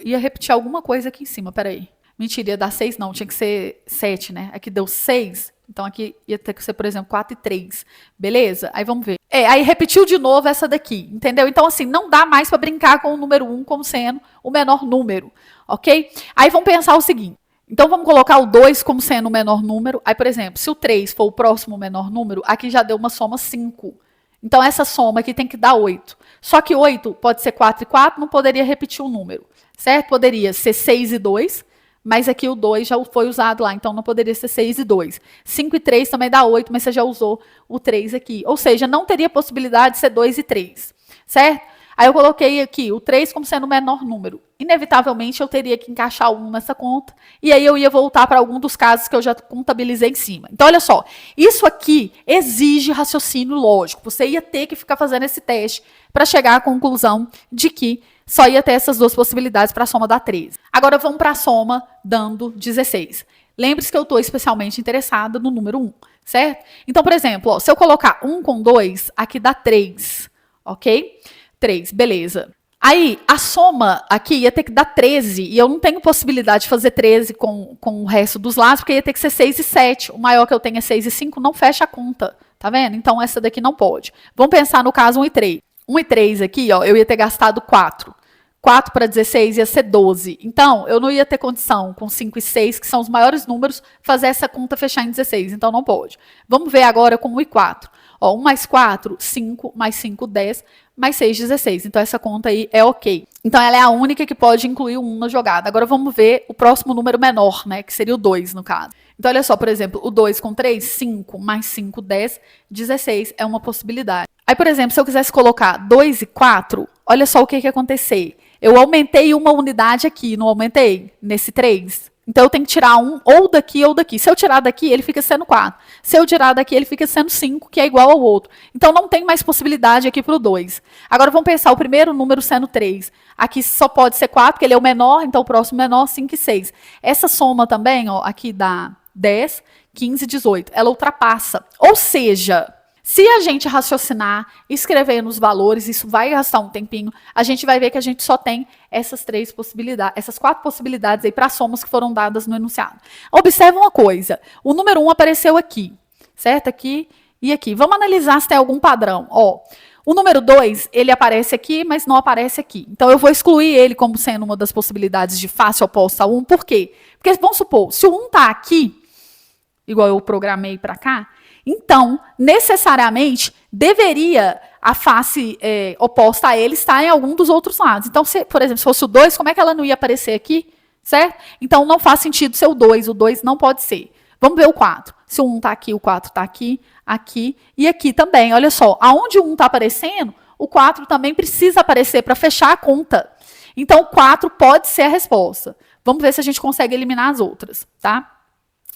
ia repetir alguma coisa aqui em cima, peraí. Mentira, ia dar 6 não, tinha que ser 7, né? Aqui deu 6, então aqui ia ter que ser, por exemplo, 4 e 3. Beleza? Aí vamos ver. Aí repetiu de novo essa daqui, entendeu? Então, assim, não dá mais para brincar com o número 1 como sendo o menor número, ok? Aí vamos pensar o seguinte. Então, vamos colocar o 2 como sendo o menor número. Aí, por exemplo, se o 3 for o próximo menor número, aqui já deu uma soma 5. Então, essa soma aqui tem que dar 8. Só que 8 pode ser 4 e 4, não poderia repetir o número, certo? Poderia ser 6 e 2, mas aqui o 2 já foi usado lá, então não poderia ser 6 e 2. 5 e 3 também dá 8, mas você já usou o 3 aqui. Ou seja, não teria possibilidade de ser 2 e 3, certo? Aí eu coloquei aqui o 3 como sendo o menor número. Inevitavelmente eu teria que encaixar o 1 nessa conta, e aí eu ia voltar para algum dos casos que eu já contabilizei em cima. Então, olha só, isso aqui exige raciocínio lógico. Você ia ter que ficar fazendo esse teste para chegar à conclusão de que só ia ter essas duas possibilidades para a soma dar 13. Agora vamos para a soma dando 16. Lembre-se que eu estou especialmente interessada no número 1, certo? Então, por exemplo, ó, se eu colocar 1 com 2, aqui dá 3, ok? 3, beleza. Aí, a soma aqui ia ter que dar 13, e eu não tenho possibilidade de fazer 13 com o resto dos lados, porque ia ter que ser 6 e 7. O maior que eu tenho é 6 e 5, não fecha a conta, tá vendo? Então, essa daqui não pode. Vamos pensar no caso 1 e 3. 1 e 3 aqui, ó, eu ia ter gastado 4. 4 para 16 ia ser 12. Então, eu não ia ter condição, com 5 e 6, que são os maiores números, fazer essa conta fechar em 16. Então, não pode. Vamos ver agora com 1 e 4. Ó, 1 mais 4, 5, mais 5, 10, mais 6, 16. Então, essa conta aí é ok. Então, ela é a única que pode incluir o 1 na jogada. Agora, vamos ver o próximo número menor, né? Que seria o 2, no caso. Então, olha só, por exemplo, o 2 com 3, 5, mais 5, 10, 16 é uma possibilidade. Aí, por exemplo, se eu quisesse colocar 2 e 4, olha só o que ia acontecer. Eu aumentei uma unidade aqui, não aumentei? Nesse 3. Então, eu tenho que tirar um ou daqui ou daqui. Se eu tirar daqui, ele fica sendo 4. Se eu tirar daqui, ele fica sendo 5, que é igual ao outro. Então, não tem mais possibilidade aqui para o 2. Agora, vamos pensar o primeiro número sendo 3. Aqui só pode ser 4, porque ele é o menor, então o próximo menor, 5 e 6. Essa soma também, ó, aqui dá 10, 15 e 18. Ela ultrapassa. Ou seja, se a gente raciocinar, escrever nos valores, isso vai gastar um tempinho, a gente vai ver que a gente só tem essas 3 possibilidades, essas 4 possibilidades aí para somas que foram dadas no enunciado. Observe uma coisa, o número 1 apareceu aqui, certo? Aqui e aqui. Vamos analisar se tem algum padrão. Ó, o número 2, ele aparece aqui, mas não aparece aqui. Então, eu vou excluir ele como sendo uma das possibilidades de face oposta a 1. Por quê? Porque, vamos supor, se o 1 está aqui, igual eu programei para cá, então, necessariamente, deveria a face oposta a ele estar em algum dos outros lados. Então, se, por exemplo, se fosse o 2, como é que ela não ia aparecer aqui? Certo? Então, não faz sentido ser o 2. O 2 não pode ser. Vamos ver o 4. Se o 1 está aqui, o 4 está aqui, aqui e aqui também. Olha só, aonde o 1 está aparecendo, o 4 também precisa aparecer para fechar a conta. Então, o 4 pode ser a resposta. Vamos ver se a gente consegue eliminar as outras, tá?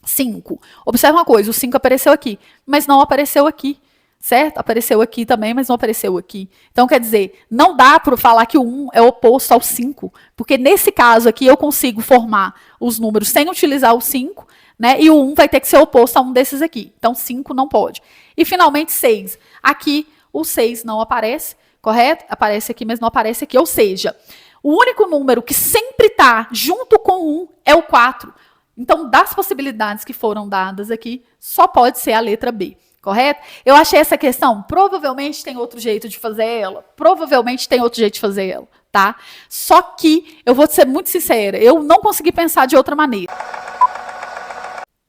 5. Observe uma coisa, o 5 apareceu aqui, mas não apareceu aqui. certo? Apareceu aqui também, mas não apareceu aqui. Então, quer dizer, não dá para falar que o 1 é oposto ao 5, porque nesse caso aqui eu consigo formar os números sem utilizar o 5, né? E o 1 vai ter que ser oposto a um desses aqui. Então, 5 não pode. E, finalmente, 6. Aqui, o 6 não aparece, correto? Aparece aqui, mas não aparece aqui. Ou seja, o único número que sempre está junto com o 1 é o 4. Então, das possibilidades que foram dadas aqui, só pode ser a letra B. Correto? Eu achei essa questão, provavelmente tem outro jeito de fazer ela, provavelmente tem outro jeito de fazer ela, tá? Só que, eu vou ser muito sincera, eu não consegui pensar de outra maneira.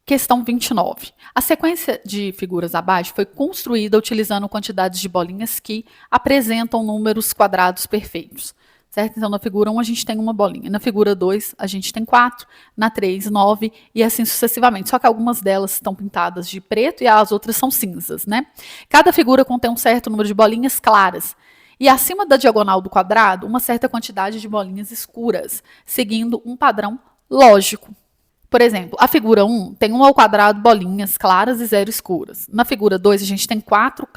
Questão 29. A sequência de figuras abaixo foi construída utilizando quantidades de bolinhas que apresentam números quadrados perfeitos. Certo? Então, na figura 1, a gente tem uma bolinha. Na figura 2, a gente tem 4. Na 3, 9. E assim sucessivamente. Só que algumas delas estão pintadas de preto e as outras são cinzas, né? Cada figura contém um certo número de bolinhas claras. E acima da diagonal do quadrado, uma certa quantidade de bolinhas escuras, seguindo um padrão lógico. Por exemplo, a figura 1 tem 1 ao quadrado bolinhas claras e 0 escuras. Na figura 2, a gente tem 4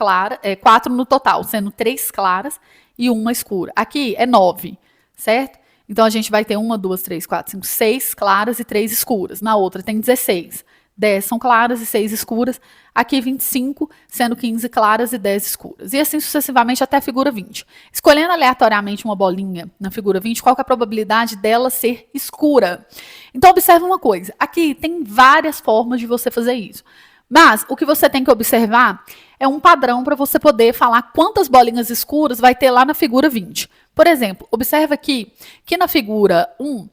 no total, sendo 3 claras e 1 escura. Aqui é 9, certo? Então, a gente vai ter 1, 2, 3, 4, 5, 6 claras e 3 escuras. Na outra tem 16. 10 são claras e 6 escuras. Aqui 25, sendo 15 claras e 10 escuras. E assim sucessivamente até a figura 20. Escolhendo aleatoriamente uma bolinha na figura 20, qual que é a probabilidade dela ser escura? Então, observe uma coisa. Aqui tem várias formas de você fazer isso. Mas o que você tem que observar é um padrão para você poder falar quantas bolinhas escuras vai ter lá na figura 20. Por exemplo, observa aqui que na figura 1,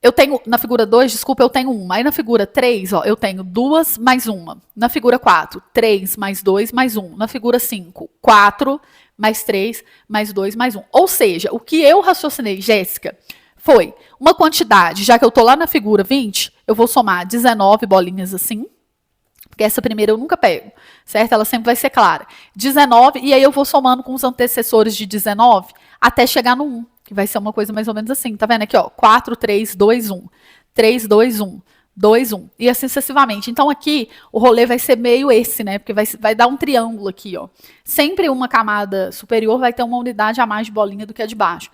eu tenho, na figura 2, desculpa, eu tenho 1. Aí na figura 3, ó, eu tenho 2 mais 1. Na figura 4, 3 mais 2 mais 1. Na figura 5, 4 mais 3 mais 2 mais 1. Ou seja, o que eu raciocinei, Jéssica, foi uma quantidade, já que eu estou lá na figura 20, eu vou somar 19 bolinhas assim, porque essa primeira eu nunca pego, certo? Ela sempre vai ser clara. 19, e aí eu vou somando com os antecessores de 19 até chegar no 1, que vai ser uma coisa mais ou menos assim. Tá vendo aqui, ó? 4, 3, 2, 1. 3, 2, 1. 2, 1. E assim sucessivamente. Então, aqui, o rolê vai ser meio esse, né? Porque vai dar um triângulo aqui, ó. Sempre uma camada superior vai ter uma unidade a mais de bolinha do que a de baixo.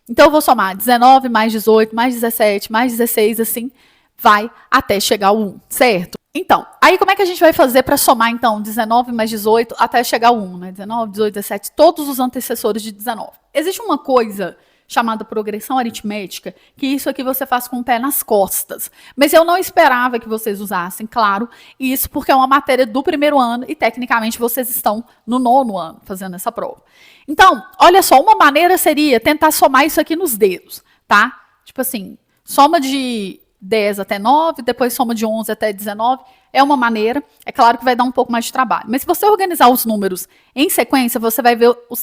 Então, eu vou somar 19 mais 18, mais 17, mais 16, assim, vai até chegar ao 1, certo? Então, aí como é que a gente vai fazer para somar, então, 19 mais 18 até chegar ao 1, né? 19, 18, 17, todos os antecessores de 19. Existe uma coisa chamada progressão aritmética, que isso aqui você faz com o pé nas costas. Mas eu não esperava que vocês usassem, claro, isso porque é uma matéria do primeiro ano e, tecnicamente, vocês estão no 9º ano fazendo essa prova. Então, olha só, uma maneira seria tentar somar isso aqui nos dedos, tá? Tipo assim, soma de 10 até 9, depois soma de 11 até 19, é uma maneira, é claro que vai dar um pouco mais de trabalho. Mas se você organizar os números em sequência, você vai ver a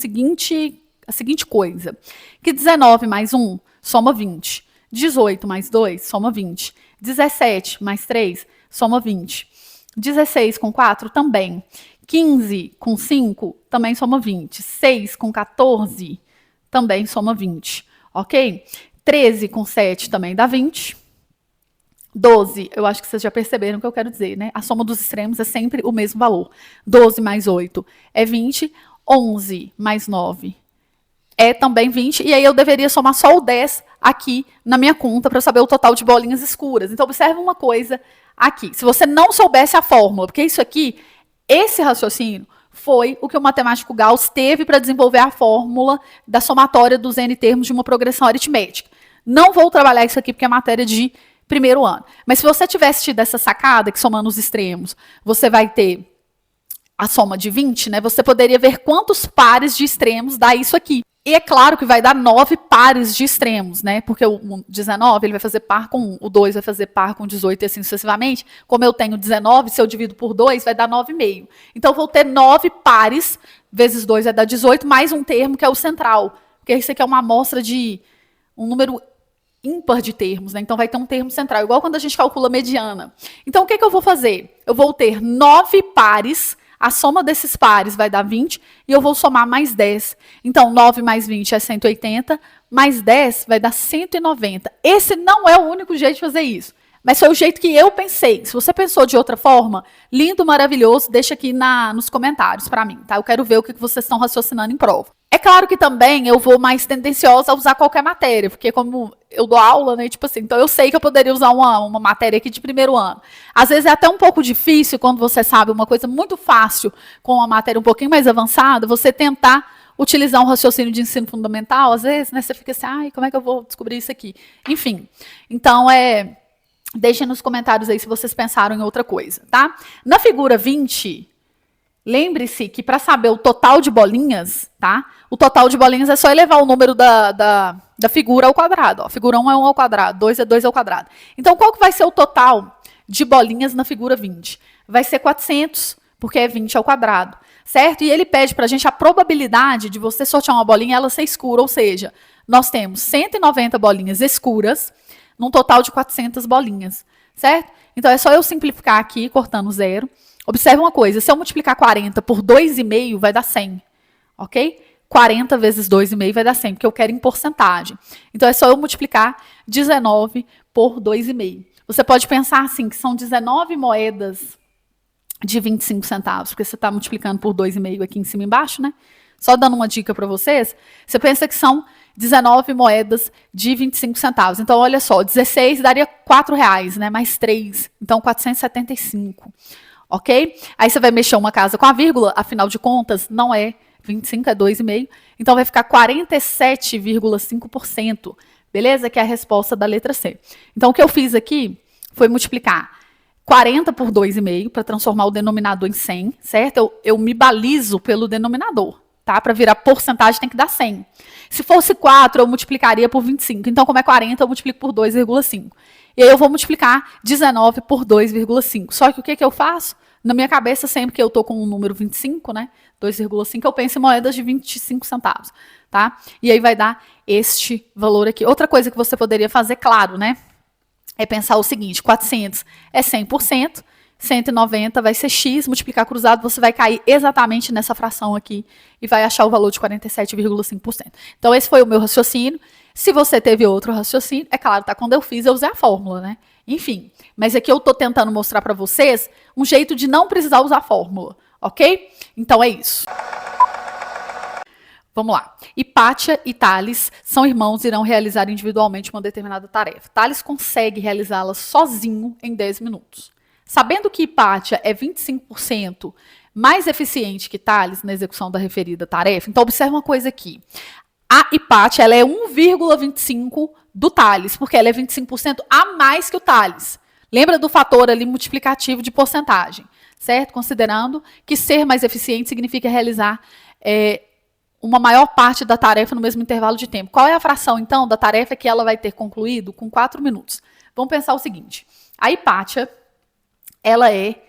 seguinte coisa, que 19 mais 1 soma 20, 18 mais 2 soma 20, 17 mais 3 soma 20, 16 com 4 também, 15 com 5 também soma 20, 6 com 14 também soma 20, ok? 13 com 7 também dá 20, 12, eu acho que vocês já perceberam o que eu quero dizer, né? A soma dos extremos é sempre o mesmo valor. 12 mais 8 é 20, 11 mais 9 é também 20, e aí eu deveria somar só o 10 aqui na minha conta para saber o total de bolinhas escuras. Então, observe uma coisa aqui. Se você não soubesse a fórmula, porque isso aqui, esse raciocínio, foi o que o matemático Gauss teve para desenvolver a fórmula da somatória dos n termos de uma progressão aritmética. Não vou trabalhar isso aqui porque é matéria de primeiro ano. Mas se você tivesse tido essa sacada, que somando os extremos, você vai ter a soma de 20, né? Você poderia ver quantos pares de extremos dá isso aqui. E é claro que vai dar 9 pares de extremos, né? Porque o 19 ele vai fazer par com 1, o 2 vai fazer par com 18 e assim sucessivamente. Como eu tenho 19, se eu divido por 2, vai dar 9,5. Então, eu vou ter 9 pares, vezes 2 vai dar 18, mais um termo que é o central. Porque isso aqui é uma amostra de um número ímpar de termos, né? Então vai ter um termo central, igual quando a gente calcula mediana. Então o que eu vou fazer? Eu vou ter 9 pares, a soma desses pares vai dar 20, e eu vou somar mais 10. Então 9 mais 20 é 180, mais 10 vai dar 190. Esse não é o único jeito de fazer isso, Mas foi o jeito que eu pensei. Se você pensou de outra forma, lindo, maravilhoso, deixa aqui nos comentários para mim, tá? Eu quero ver o que vocês estão raciocinando em prova. É claro que também eu vou mais tendenciosa a usar qualquer matéria, porque como eu dou aula, né, tipo assim, então eu sei que eu poderia usar uma matéria aqui de primeiro ano. Às vezes é até um pouco difícil, quando você sabe uma coisa muito fácil com uma matéria um pouquinho mais avançada, você tentar utilizar um raciocínio de ensino fundamental, às vezes, né, você fica assim, ai, como é que eu vou descobrir isso aqui? Enfim, então deixem nos comentários aí se vocês pensaram em outra coisa, tá? Na figura 20, lembre-se que para saber o total de bolinhas, tá? O total de bolinhas é só elevar o número da figura ao quadrado. Ó. Figura 1 é 1 ao quadrado, 2 é 2 ao quadrado. Então, qual que vai ser o total de bolinhas na figura 20? Vai ser 400, porque é 20 ao quadrado, certo? E ele pede para a gente a probabilidade de você sortear uma bolinha e ela ser escura, ou seja, nós temos 190 bolinhas escuras, num total de 400 bolinhas, certo? Então, é só eu simplificar aqui, cortando zero. Observe uma coisa, se eu multiplicar 40 por 2,5, vai dar 100, ok? 40 vezes 2,5 vai dar 100, porque eu quero em porcentagem. Então, é só eu multiplicar 19 por 2,5. Você pode pensar assim, que são 19 moedas de 25 centavos, porque você está multiplicando por 2,5 aqui em cima e embaixo, né? Só dando uma dica para vocês, você pensa que são 19 moedas de 25 centavos. Então, olha só, 16 daria R$4, né? Mais 3, então 475. Ok? Aí você vai mexer uma casa com a vírgula, afinal de contas, não é 25, é 2,5. Então, vai ficar 47,5%. Beleza? Que é a resposta da letra C. Então, o que eu fiz aqui foi multiplicar 40 por 2,5 para transformar o denominador em 100, certo? Eu me balizo pelo denominador, tá? Para virar porcentagem tem que dar 100. Se fosse 4, eu multiplicaria por 25. Então, como é 40, eu multiplico por 2,5. E aí eu vou multiplicar 19 por 2,5. Só que o que eu faço? Na minha cabeça, sempre que eu estou com o número 25, né? 2,5, eu penso em moedas de 25 centavos, tá? E aí vai dar este valor aqui. Outra coisa que você poderia fazer, claro, né? É pensar o seguinte, 400 é 100%, 190 vai ser x, multiplicar cruzado, você vai cair exatamente nessa fração aqui e vai achar o valor de 47,5%. Então, esse foi o meu raciocínio. Se você teve outro raciocínio, é claro, tá? Quando eu fiz, eu usei a fórmula, né? Enfim, mas aqui eu tô tentando mostrar para vocês um jeito de não precisar usar a fórmula, ok? Então, é isso. Vamos lá. Hipátia e Thales são irmãos e irão realizar individualmente uma determinada tarefa. Thales consegue realizá-la sozinho em 10 minutos. Sabendo que Hipátia é 25% mais eficiente que Thales na execução da referida tarefa, então observe uma coisa aqui. A Hipátia ela é 1,25 do Thales, porque ela é 25% a mais que o Thales. Lembra do fator ali multiplicativo de porcentagem, certo? Considerando que ser mais eficiente significa realizar uma maior parte da tarefa no mesmo intervalo de tempo. Qual é a fração, então, da tarefa que ela vai ter concluído com 4 minutos? Vamos pensar o seguinte. A Hipátia, ela é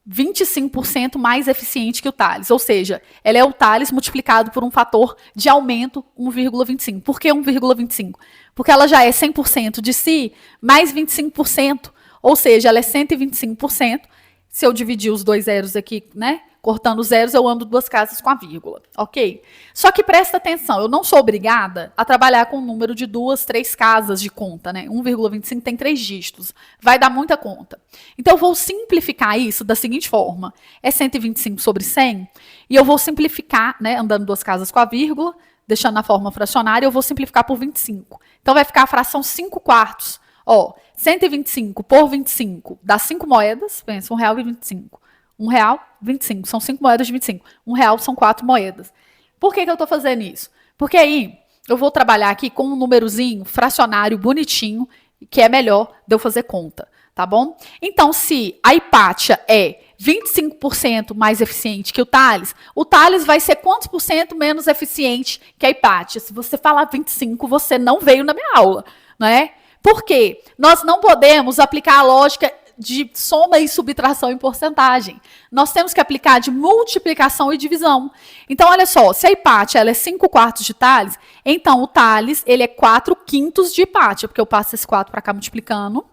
25% mais eficiente que o Thales. Ou seja, ela é o Thales multiplicado por um fator de aumento 1,25. Por que 1,25? Porque ela já é 100% de si, mais 25%. Ou seja, ela é 125%. Se eu dividir os dois zeros aqui, né? Cortando os zeros, eu ando 2 casas com a vírgula, ok? Só que presta atenção, eu não sou obrigada a trabalhar com um número de 2, 3 casas de conta, né? 1,25 tem 3 dígitos, vai dar muita conta. Então, eu vou simplificar isso da seguinte forma, é 125 sobre 100, e eu vou simplificar, né, andando 2 casas com a vírgula, deixando na forma fracionária, eu vou simplificar por 25. Então, vai ficar a fração 5 quartos. Ó, 125 por 25 dá 5 moedas, pensa, R$1,25. R$1,25, são 5 moedas de 25. R$1 são 4 moedas. Por que eu estou fazendo isso? Porque aí eu vou trabalhar aqui com um númerozinho fracionário bonitinho, que é melhor de eu fazer conta, tá bom? Então, se a Hipátia é 25% mais eficiente que o Thales vai ser quantos por cento menos eficiente que a Hipátia? Se você falar 25, você não veio na minha aula, não é? Por quê? Nós não podemos aplicar a lógica de soma e subtração em porcentagem. Nós temos que aplicar de multiplicação e divisão. Então, olha só, se a Hipátia ela é 5 quartos de Thales, então o Thales ele é 4 quintos de Hipátia, porque eu passo esse 4 para cá multiplicando,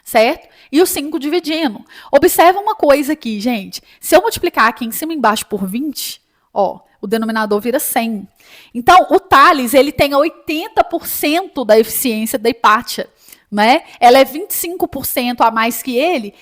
certo? E o 5 dividindo. Observa uma coisa aqui, gente. Se eu multiplicar aqui em cima e embaixo por 20, ó, o denominador vira 100. Então, o Thales ele tem 80% da eficiência da Hipátia. né? Ela é 25% a mais que ele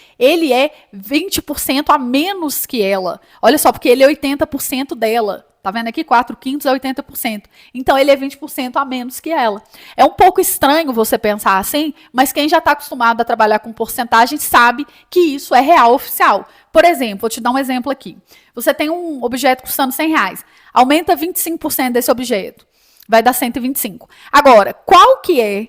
é 20% a menos que ela. Olha só, porque ele é 80% dela. Tá vendo aqui? 4/5 é 80%. Então, ele é 20% a menos que ela. É um pouco estranho você pensar assim, mas quem já está acostumado a trabalhar com porcentagem sabe que isso é real oficial. Por exemplo, vou te dar um exemplo aqui. Você tem um objeto custando R$100. Aumenta 25% desse objeto. Vai dar 125. Agora, qual que é,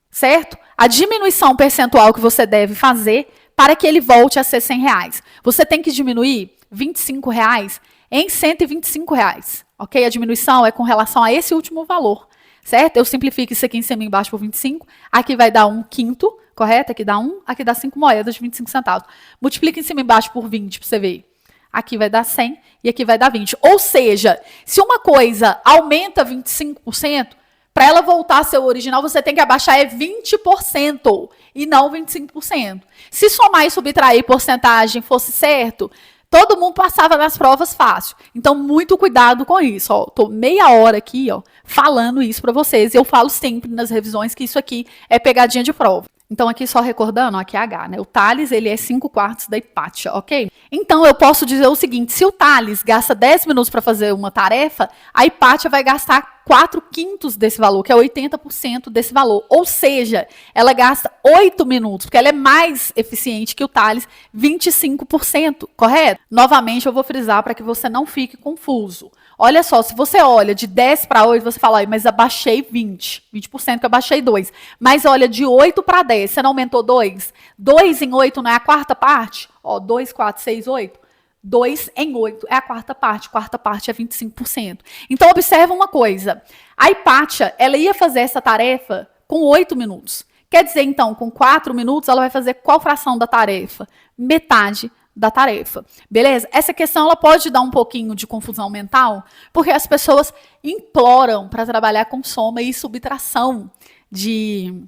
certo, a diminuição percentual que você deve fazer para que ele volte a ser R$100? Você tem que diminuir R$25 em R$125, ok? A diminuição é com relação a esse último valor, certo? Eu simplifico isso aqui em cima e embaixo por 25, aqui vai dar 1/5, correto? Aqui dá 1, aqui dá 5 moedas de 25 centavos. Multiplica em cima e embaixo por 20 para você ver. Aqui vai dar 100 e aqui vai dar 20. Ou seja, se uma coisa aumenta 25%, para ela voltar a ser o original, você tem que abaixar 20% e não 25%. Se somar e subtrair porcentagem fosse certo, todo mundo passava nas provas fácil. Então, muito cuidado com isso. Ó, tô meia hora aqui, ó, falando isso para vocês. E eu falo sempre nas revisões que isso aqui é pegadinha de prova. Então, aqui só recordando, ó, aqui é H, né? O Thales, ele é 5/4 da Hipátia, ok? Então, eu posso dizer o seguinte, se o Thales gasta 10 minutos para fazer uma tarefa, a Hipátia vai gastar 4/5 desse valor, que é 80% desse valor. Ou seja, ela gasta 8 minutos, porque ela é mais eficiente que o Thales, 25%, correto? Novamente, eu vou frisar para que você não fique confuso. Olha só, se você olha de 10 para 8, você fala, mas abaixei 20% que eu abaixei 2. Mas olha, de 8 para 10, você não aumentou 2? 2 em 8 não é a quarta parte? Ó, 2, 4, 6, 8. 2 em 8 é a quarta parte é 25%. Então, observa uma coisa, a Hipátia, ela ia fazer essa tarefa com 8 minutos. Quer dizer, então, com 4 minutos, ela vai fazer qual fração da tarefa? Metade da tarefa, beleza? Essa questão ela pode dar um pouquinho de confusão mental, porque as pessoas imploram para trabalhar com soma e subtração de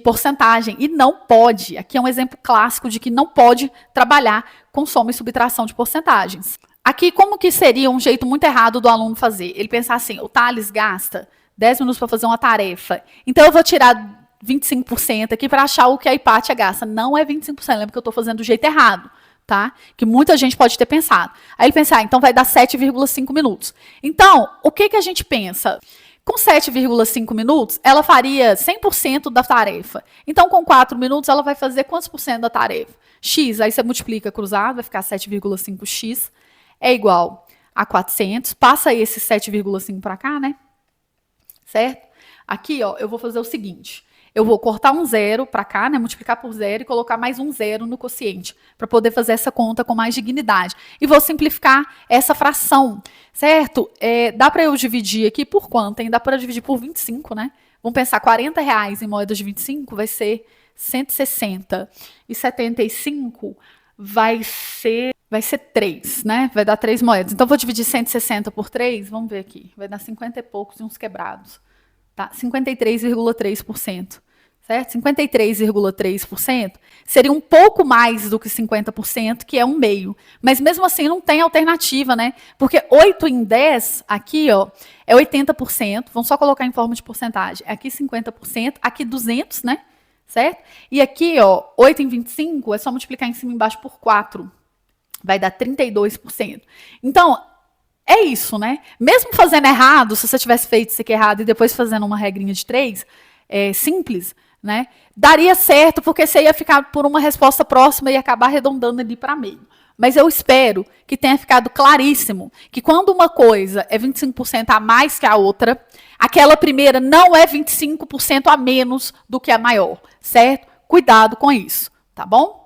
porcentagem, e não pode. Aqui é um exemplo clássico de que não pode trabalhar com soma e subtração de porcentagens. Aqui, como que seria um jeito muito errado do aluno fazer? Ele pensar assim, o Thales gasta 10 minutos para fazer uma tarefa, então eu vou tirar 25% aqui para achar o que a Hipátia gasta. Não é 25%, lembra que eu estou fazendo do jeito errado, tá? Que muita gente pode ter pensado. Aí ele pensa, então vai dar 7,5 minutos. Então, o que que a gente pensa? Com 7,5 minutos, ela faria 100% da tarefa. Então, com 4 minutos, ela vai fazer quantos por cento da tarefa? X, aí você multiplica cruzado, vai ficar 7,5x é igual a 400. Passa esse 7,5 para cá, né? Certo? Aqui, ó, eu vou fazer o seguinte. Eu vou cortar um zero para cá, né, multiplicar por zero e colocar mais um zero no quociente, para poder fazer essa conta com mais dignidade. E vou simplificar essa fração, certo? Dá para eu dividir aqui por quanto? Hein? Dá para dividir por 25, né? Vamos pensar, R$40 em moedas de 25 vai ser 160. E 75 vai ser 3, né? Vai dar 3 moedas. Então, vou dividir 160 por 3, vamos ver aqui. Vai dar 50 e poucos e uns quebrados. Tá? 53,3%. Certo? 53,3% seria um pouco mais do que 50%, que é 1/2. Mas mesmo assim não tem alternativa, né? Porque 8 em 10, aqui, ó, é 80%. Vamos só colocar em forma de porcentagem. Aqui 50%, aqui 200, né? Certo? E aqui, ó, 8 em 25, é só multiplicar em cima e embaixo por 4. Vai dar 32%. Então, é isso, né? Mesmo fazendo errado, se você tivesse feito isso aqui errado e depois fazendo uma regrinha de 3, simples, né? Daria certo, porque você ia ficar por uma resposta próxima e acabar arredondando ali para meio. Mas eu espero que tenha ficado claríssimo que quando uma coisa é 25% a mais que a outra, aquela primeira não é 25% a menos do que a maior, certo? Cuidado com isso, tá bom?